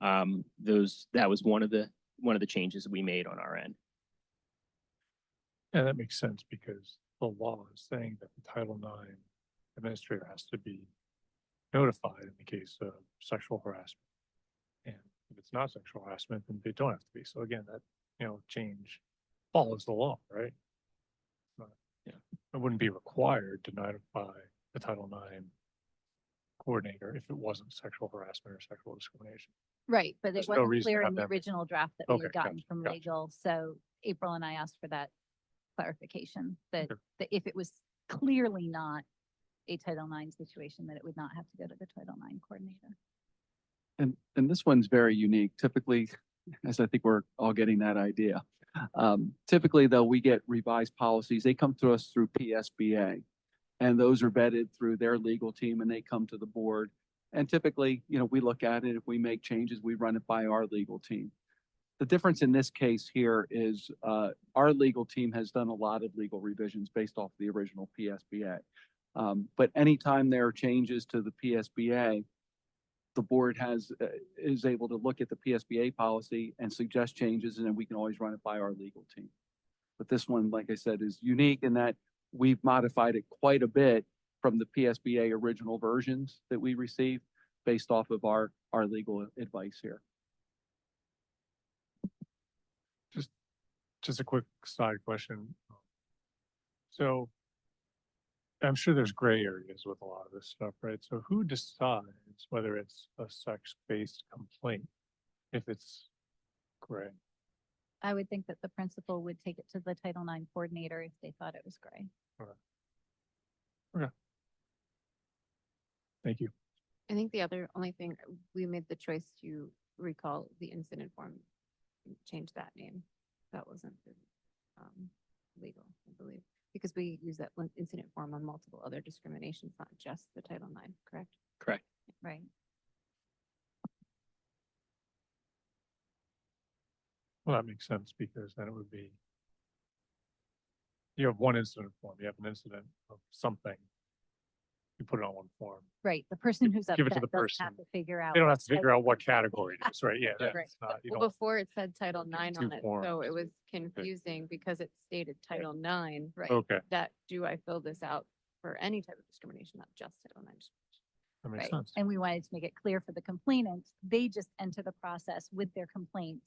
that was one of the changes we made on our end. And that makes sense because the law is saying that the Title IX administrator has to be notified in the case of sexual harassment. And if it's not sexual harassment, then they don't have to be. So again, that, change follows the law, right? It wouldn't be required to notify the Title IX coordinator if it wasn't sexual harassment or sexual discrimination. Right, but it There's no wasn't reason to clear have in the that. original draft that we Okay, had gotten gotcha, from gotcha. legal, so April and I asked for that clarification, that, Okay. that if it was clearly not a Title IX situation, that it would not have to go to the Title IX coordinator. And this one's very unique. Typically, as I think we're all getting that idea. Typically, though, we get revised policies. They come to us through PSBA. And those are vetted through their legal team and they come to the board. And typically, we look at it. If we make changes, we run it by our legal team. The difference in this case here is our legal team has done a lot of legal revisions based off the original PSBA. But anytime there are changes to the PSBA, the board is able to look at the PSBA policy and suggest changes, and then we can always run it by our legal team. But this one, like I said, is unique in that we've modified it quite a bit from the PSBA original versions that we received based off of our legal advice here. Just a quick side question. So I'm sure there's gray areas with a lot of this stuff, right? So who decides whether it's a sex-based complaint if it's gray? I would think that the principal would take it to the Title IX coordinator if they thought it was gray. Thank you. I think the only thing, we made the choice to recall the incident form, change that name. That wasn't legal, I believe, because we use that incident form on multiple other discriminations, not just the Title IX, correct? Correct. Right. Well, that makes sense because then it would be, you have one incident form, you have an incident of something. You put it on one form. Right, the person who's Give it upset to the doesn't have person. to figure out. They don't what have to figure type out what of- category it is, right? Yeah, Right. that's not, you Well, don't, before it said Title Two IX on it, so forms. it was confusing because it stated Title IX. Right. okay, That, do I fill this out for any type of discrimination, not just Title IX? that makes Right, sense. and we wanted to make it clear for the complainant, they just enter the process with their complaint.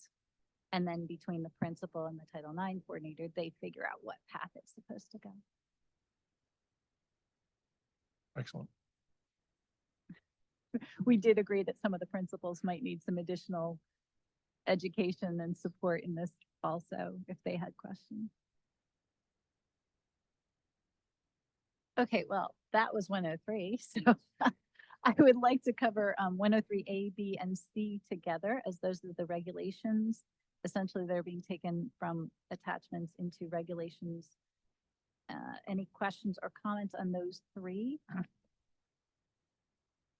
And then between the principal and the Title IX coordinator, they figure out what path it's supposed to go. Excellent. We did agree that some of the principals might need some additional education and support in this also, if they had questions. Okay, well, that was 103, so I would like to cover 103A, B, and C together, as those are the regulations essentially they're being taken from attachments into regulations. Any questions or comments on those three?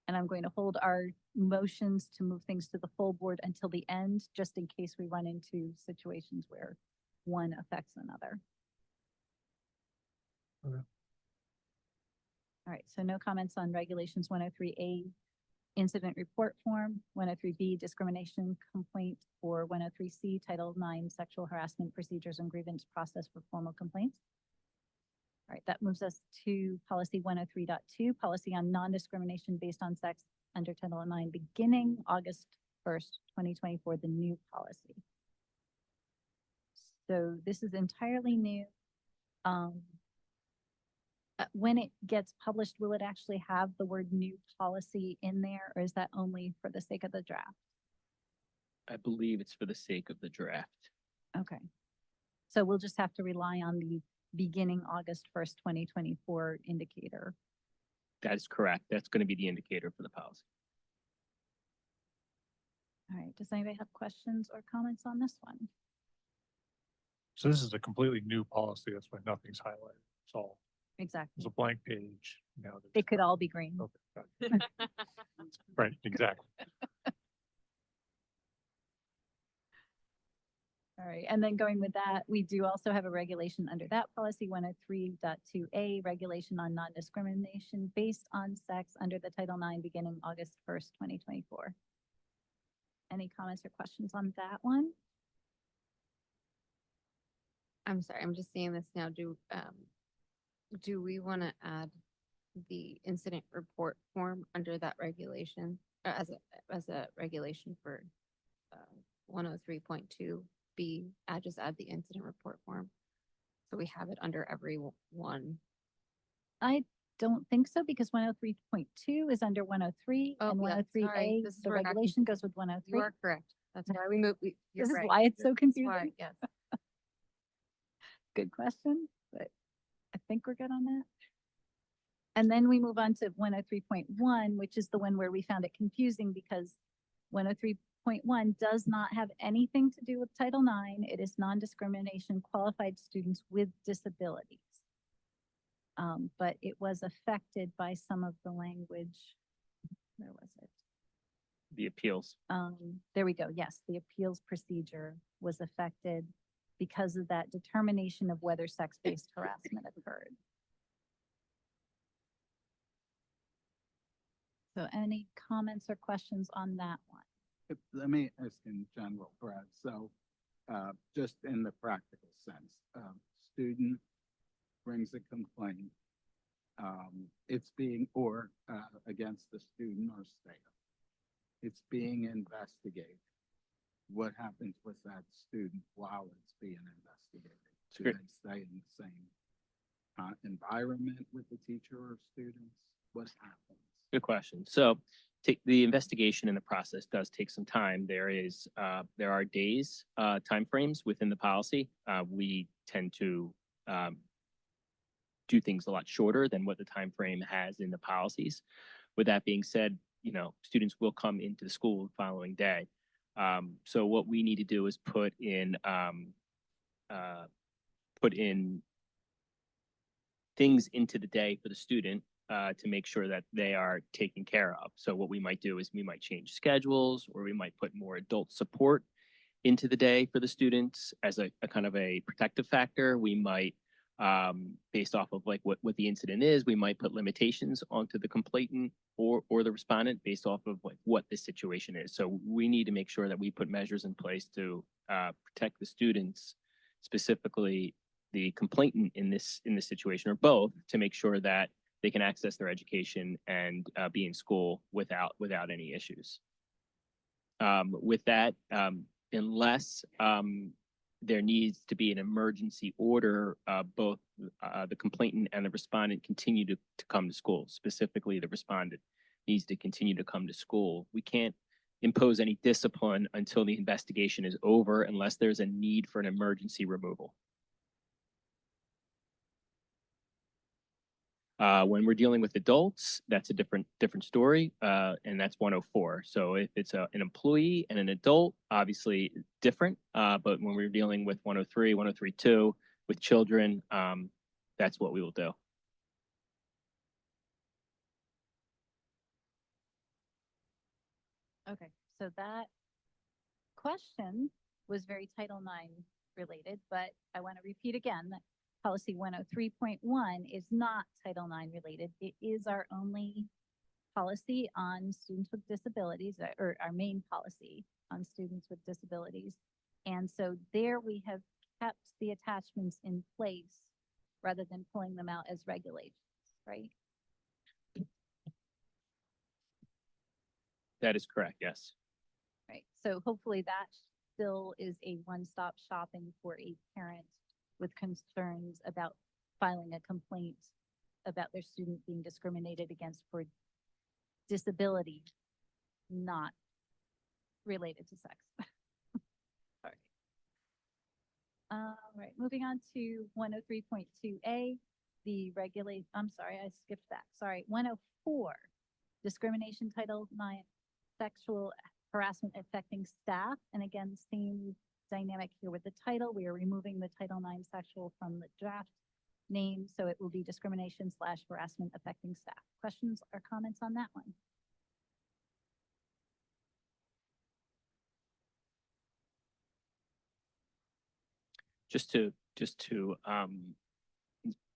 And I'm going to hold our motions to move things to the full board until the end, just in case we run into situations where one affects another. Okay. All right, so no comments on regulations 103A incident report form, 103B discrimination complaint, or 103C Title IX sexual harassment procedures and grievance process for formal complaints. All right, that moves us to policy 103.2, policy on non-discrimination based on sex under Title IX, beginning August 1st, 2024, the new policy. So this is entirely new. When it gets published, will it actually have the word new policy in there, or is that only for the sake of the draft? I believe it's for the sake of the draft. Okay. So we'll just have to rely on the beginning August 1st, 2024 indicator. That is correct. That's going to be the indicator for the policy. All right, does anybody have questions or comments on this one? So this is a completely new policy. That's why nothing's highlighted. It's all, Exactly. it's a blank page. Now there's- It could all be green. Okay, got it. Right, exactly. All right, and then going with that, we do also have a regulation under that policy, 103.2A, regulation on non-discrimination based on sex under the Title IX beginning August 1st, 2024. Any comments or questions on that one? I'm sorry, I'm just seeing this now. Do we want to add the incident report form under that regulation, or as a regulation for 103.2B? Just add the incident report form. So we have it under every one. I don't think so, because 103.2 is under 103 Oh, and yeah, 103A, sorry, this is the where it got regulation goes with 103. You are correct. That's why we moved. You're This is right. why it's so That's confusing. why, yes. Good question, but I think we're good on that. And then we move on to 103.1, which is the one where we found it confusing because 103.1 does not have anything to do with Title IX. It is non-discrimination qualified students with disabilities. But it was affected by some of the language. Where was it? The appeals. There we go. Yes, the appeals procedure was affected because of that determination of whether sex-based harassment occurred. So any comments or questions on that one? Let me ask in general, Brad. So, just in the practical sense, student brings a complaint, it's being, or against the student or staff. It's being investigated. What happens with that student while it's being investigated? Do Great. they stay in the same environment with the teacher or students? What happens? Good question. So the investigation and the process does take some time. There are days, timeframes within the policy. We tend to do things a lot shorter than what the time frame has in the policies. With that being said, students will come into the school the following day. So what we need to do is put in things into the day for the student to make sure that they are taken care of. So what we might do is we might change schedules, or we might put more adult support into the day for the students as a kind of a protective factor. We might, based off of like what the incident is, we might put limitations onto the complainant or the respondent based off of like what the situation is. So we need to make sure that we put measures in place to protect the students, specifically the complainant in this situation, or both, to make sure that they can access their education and be in school without any issues. With that, unless there needs to be an emergency order, both the complainant and the respondent continue to come to school. Specifically, the respondent needs to continue to come to school. We can't impose any discipline until the investigation is over, unless there's a need for an emergency removal. When we're dealing with adults, that's a different story, and that's 104. So if it's an employee and an adult, obviously different. But when we're dealing with 103, 103.2 with children, that's what we will do. Okay, so that question was very Title IX related, but I want to repeat again that policy 103.1 is not Title IX related. It is our only policy on students with disabilities, or our main policy on students with disabilities. And so there we have kept the attachments in place rather than pulling them out as regulations, right? That is correct, yes. Right, so hopefully that still is a one-stop shopping for a parent with concerns about filing a complaint about their student being discriminated against for disability, not related to sex. Sorry. All right, moving on to 103.2A, I'm sorry, I skipped that. Sorry, 104, discrimination Title IX, sexual harassment affecting staff. And again, same dynamic here with the title. We are removing the Title IX sexual from the draft name, so it will be discrimination / harassment affecting staff. Questions or comments on that one? Just to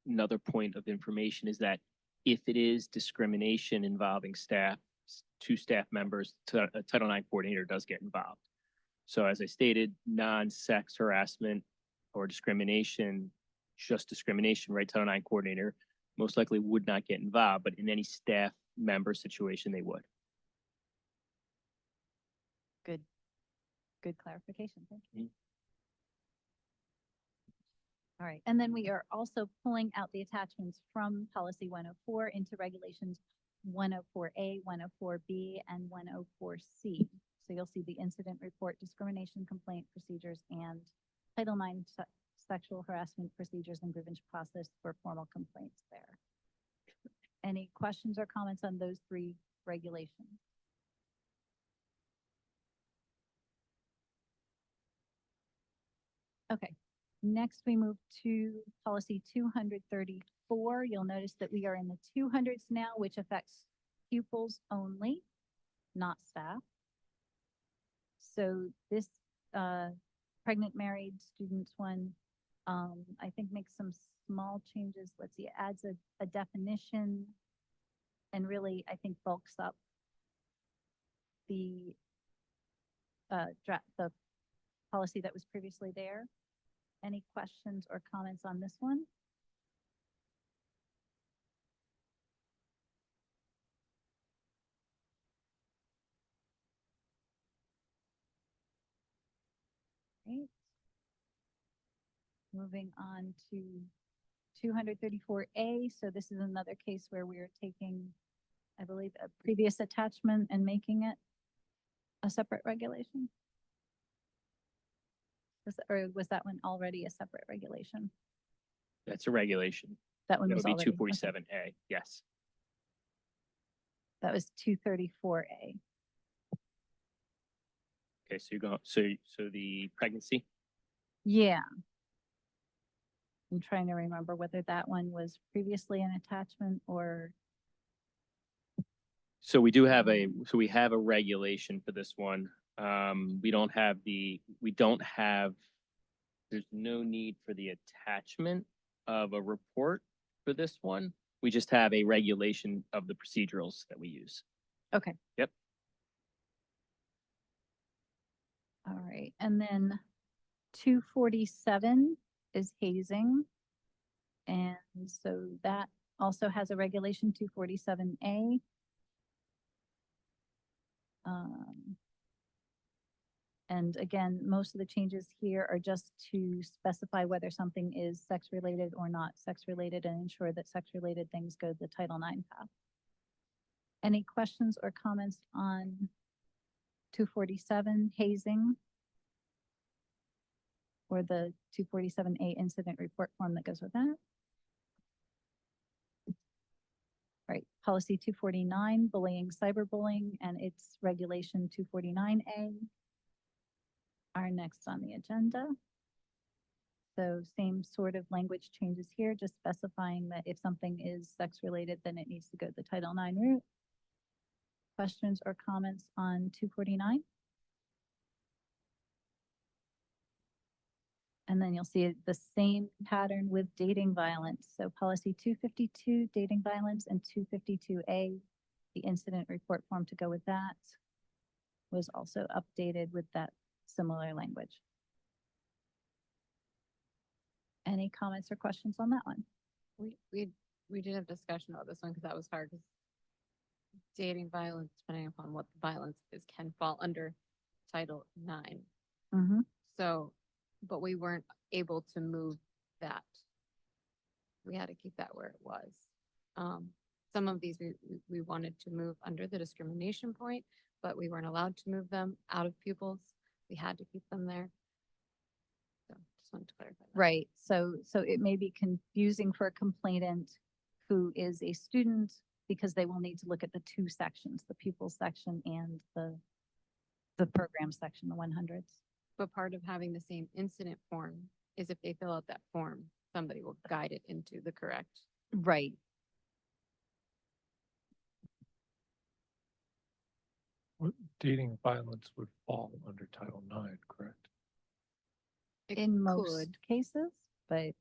another point of information is that if it is discrimination involving staff, two staff members, a Title IX coordinator does get involved. So as I stated, non-sex harassment or discrimination, just discrimination, right? Title IX coordinator most likely would not get involved, but in any staff member situation, they would. Good clarification. Thank you. Mhm. All right, and then we are also pulling out the attachments from policy 104 into regulations 104A, 104B, and 104C. So you'll see the incident report, discrimination complaint procedures, and Title IX sexual harassment procedures and grievance process for formal complaints there. Any questions or comments on those three regulations? Okay, next we move to policy 234. You'll notice that we are in the 200s now, which affects pupils only, not staff. So this pregnant married students one, I think makes some small changes. Let's see, it adds a definition and really, I think, bulks up the the policy that was previously there. Any questions or comments on this one? Great. Moving on to 234A. So this is another case where we are taking, I believe, a previous attachment and making it a separate regulation. Or was that one already a separate regulation? That's a regulation. That one That was would be already, okay. 247A, yes. That was 234A. Okay, so you're going, so the pregnancy, Yeah. I'm trying to remember whether that one was previously an attachment or, so we do have we have a regulation for this one. We don't have, there's no need for the attachment of a report for this one. We just have a regulation of the procedurals that we use. okay. Yep. All right, and then 247 is hazing. And so that also has a regulation 247A. And again, most of the changes here are just to specify whether something is sex-related or not sex-related and ensure that sex-related things go the Title IX path. Any questions or comments on 247 hazing? Or the 247A incident report form that goes with that? right, policy 249, bullying, cyberbullying, and its regulation 249A are next on the agenda. So same sort of language changes here, just specifying that if something is sex-related, then it needs to go the Title IX route. Questions or comments on 249? And then you'll see the same pattern with dating violence. So policy 252, dating violence, and 252A, the incident report form to go with that, was also updated with that similar language. Any comments or questions on that one? We did have discussion about this one because that was hard, because dating violence, depending upon what the violence is, can fall under Title IX. Mm-hmm. So, but we weren't able to move that. We had to keep that where it was. Some of these we wanted to move under the discrimination point, but we weren't allowed to move them out of pupils. We had to keep them there. So just wanted to clarify that. Right, so it may be confusing for a complainant who is a student because they will need to look at the two sections, the pupil section and the program section, the 100s. But part of having the same incident form is if they fill out that form, somebody will guide it into the correct. Right. Dating violence would fall under Title IX, correct? It In most could. cases, but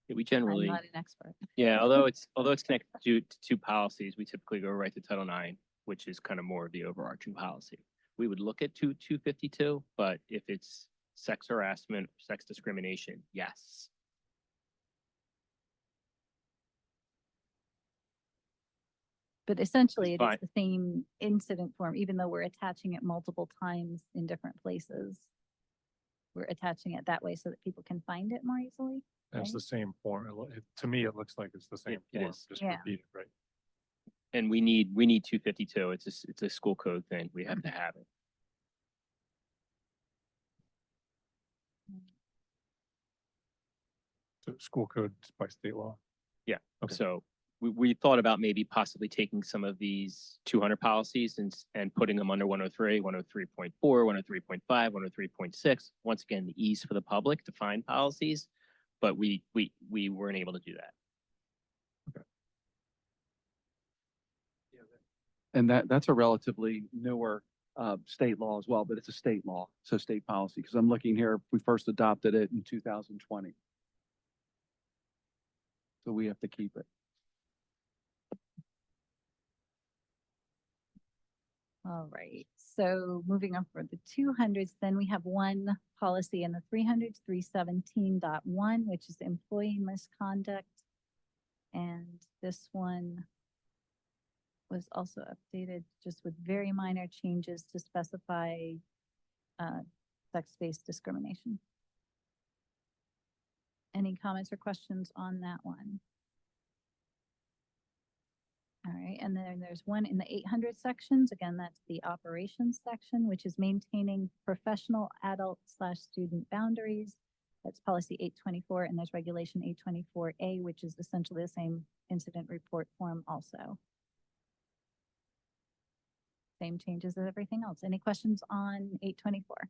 Yeah, we I'm generally, not an expert. yeah, although it's connected to two policies, we typically go right to Title IX, which is kind of more of the overarching policy. We would look at 252, but if it's sex harassment, sex discrimination, yes. But essentially, it is fine. the same incident form, even though we're attaching it multiple times in different places. We're attaching it that way so that people can find it more easily. That's Right. the same form. To me, it looks like it's the same It form, is. just Yeah. repeated, right? And we need 252. It's a school code thing. We have to have it. So school code by state law. Yeah. Okay. So we thought about maybe possibly taking some of these 200 policies and putting them under 103, 103.4, 103.5, 103.6. Once again, the ease for the public to find policies, but we weren't able to do that. And that's a relatively newer state law as well, but it's a state law, so state policy, because I'm looking here, we first adopted it in 2020. So we have to keep it. All right, so moving on for the 200s, then we have one policy in the 300s, 317.1, which is employee misconduct. And this one was also updated just with very minor changes to specify sex-based discrimination. Any comments or questions on that one? All right, and then there's one in the 800 sections. Again, that's the operations section, which is maintaining professional adult/student boundaries. That's policy 824, and there's regulation 824A, which is essentially the same incident report form also. Same changes as everything else. Any questions on 824?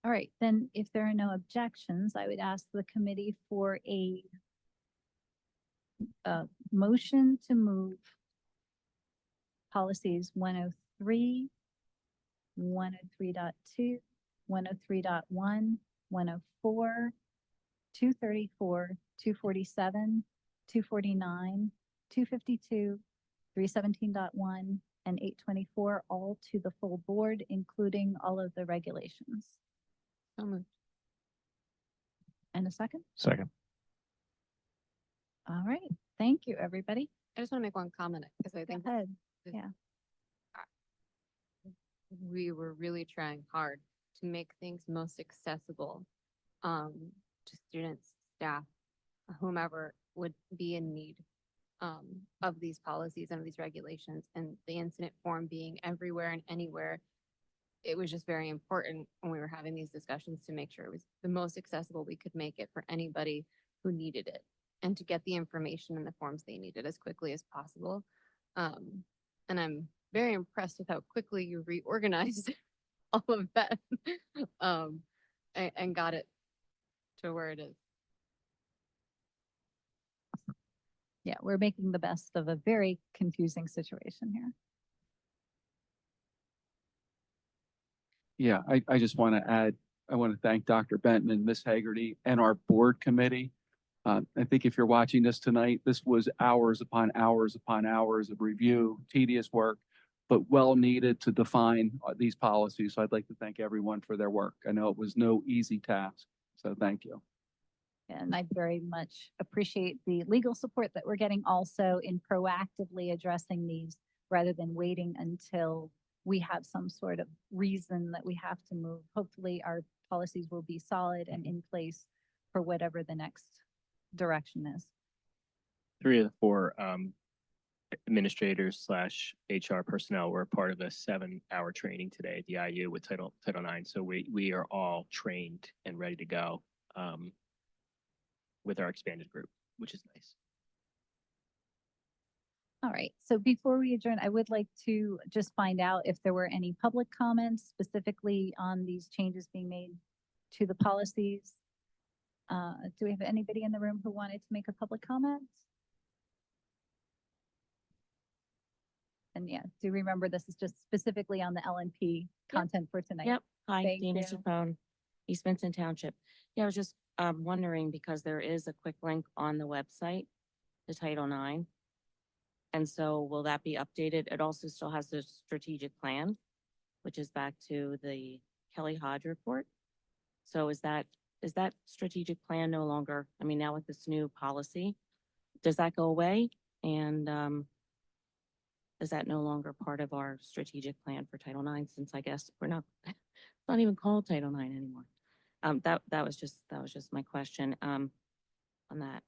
All right, then if there are no objections, I would ask the committee for a motion to move policies 103, 103.2, 103.1, 104, 234, 247, 249, 252, 317.1, and 824, all to the full board, including all of the regulations. So moved. And a second? Second. All right, thank you, everybody. I just want to make one comment because I Go think ahead. we were really trying hard to make things most accessible to students, staff, whomever would be in need of these policies and of these regulations, and the incident form being everywhere and anywhere it was just very important when we were having these discussions to make sure it was the most accessible we could make it for anybody who needed it and to get the information and the forms they needed as quickly as possible. And I'm very impressed with how quickly you reorganized all of that. And got it to where it is. Yeah, we're making the best of a very confusing situation here. Yeah, I just want to add, I want to thank Dr. Benton and Ms. Hagerty and our board committee. I think if you're watching this tonight, this was hours upon hours upon hours of review, tedious work, but well needed to define these policies. So I'd like to thank everyone for their work. I know it was no easy task, so thank you. And I very much appreciate the legal support that we're getting also in proactively addressing these rather than waiting until we have some sort of reason that we have to move. Hopefully, our policies will be solid and in place for whatever the next direction is. 3 of the 4 administrators / HR personnel were part of a 7-hour training today at the IU with Title IX. So we are all trained and ready to go with our expanded group, which is nice. All right, so before we adjourn, I would like to just find out if there were any public comments specifically on these changes being made to the policies. Do we have anybody in the room who wanted to make a public comment? And yeah, do remember this is just specifically on the LNP content for tonight. Yep. Hi, Thank Dana you. Chaffone, East Vincent Township. Yeah, I was just wondering because there is a quick link on the website to Title IX. And so will that be updated? It also still has the strategic plan, which is back to the Kelly Hodge report. So is that strategic plan no longer, I mean, now with this new policy, does that go away? And is that no longer part of our strategic plan for Title IX, since I guess we're not, it's not even called Title IX anymore? That was just my question, on that,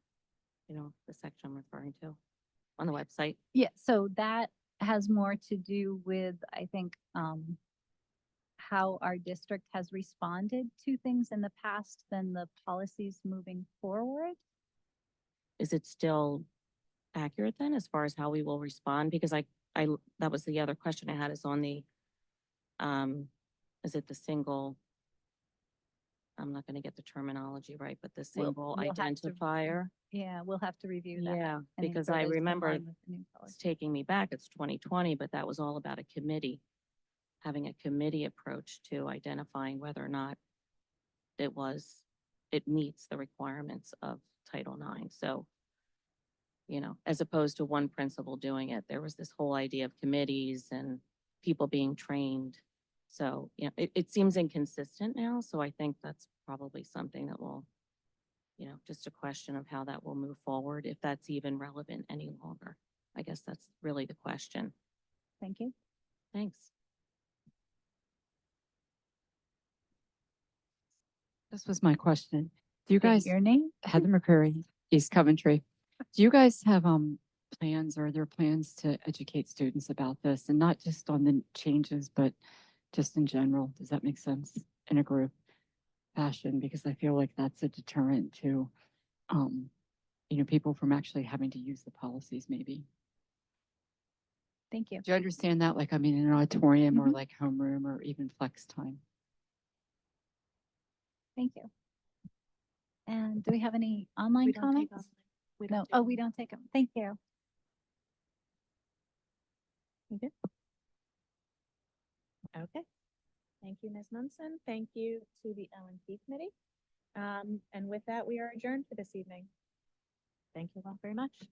the section I'm referring to on the website. Yeah, so that has more to do with, I think, how our district has responded to things in the past than the policies moving forward. Is it still accurate then, as far as how we will respond? Because that was the other question I had, is on the, is it the single, I'm not gonna get the terminology right, but the single we'll have to- identifier? Yeah, we'll have to review that. Yeah, and because ensure I that it's in remember line with the new it's policy. taking me back, it's 2020, but that was all about a committee, having a committee approach to identifying whether or not it meets the requirements of Title IX. So, as opposed to one principal doing it, there was this whole idea of committees and people being trained. So, it seems inconsistent now. So I think that's probably something that will, just a question of how that will move forward, if that's even relevant any longer. I guess that's really the question. Thank you. Thanks. This was my question. Do you State guys, your name? Heather McCreary, East Coventry, do you guys have plans, or are there plans to educate students about this, and not just on the changes, but just in general? Does that make sense in a group fashion? Because I feel like that's a deterrent to, people from actually having to use the policies maybe. Thank you. Do you understand that? Like, I mean, in an auditorium or Mhm. like homeroom or even flex time? Thank you. And do we have any online We don't take comments? We don't No, do we don't take them. Thank you. Okay. Thank you, Ms. Munson. Thank you to the LNP committee. And with that, we are adjourned for this evening. Thank you all very much.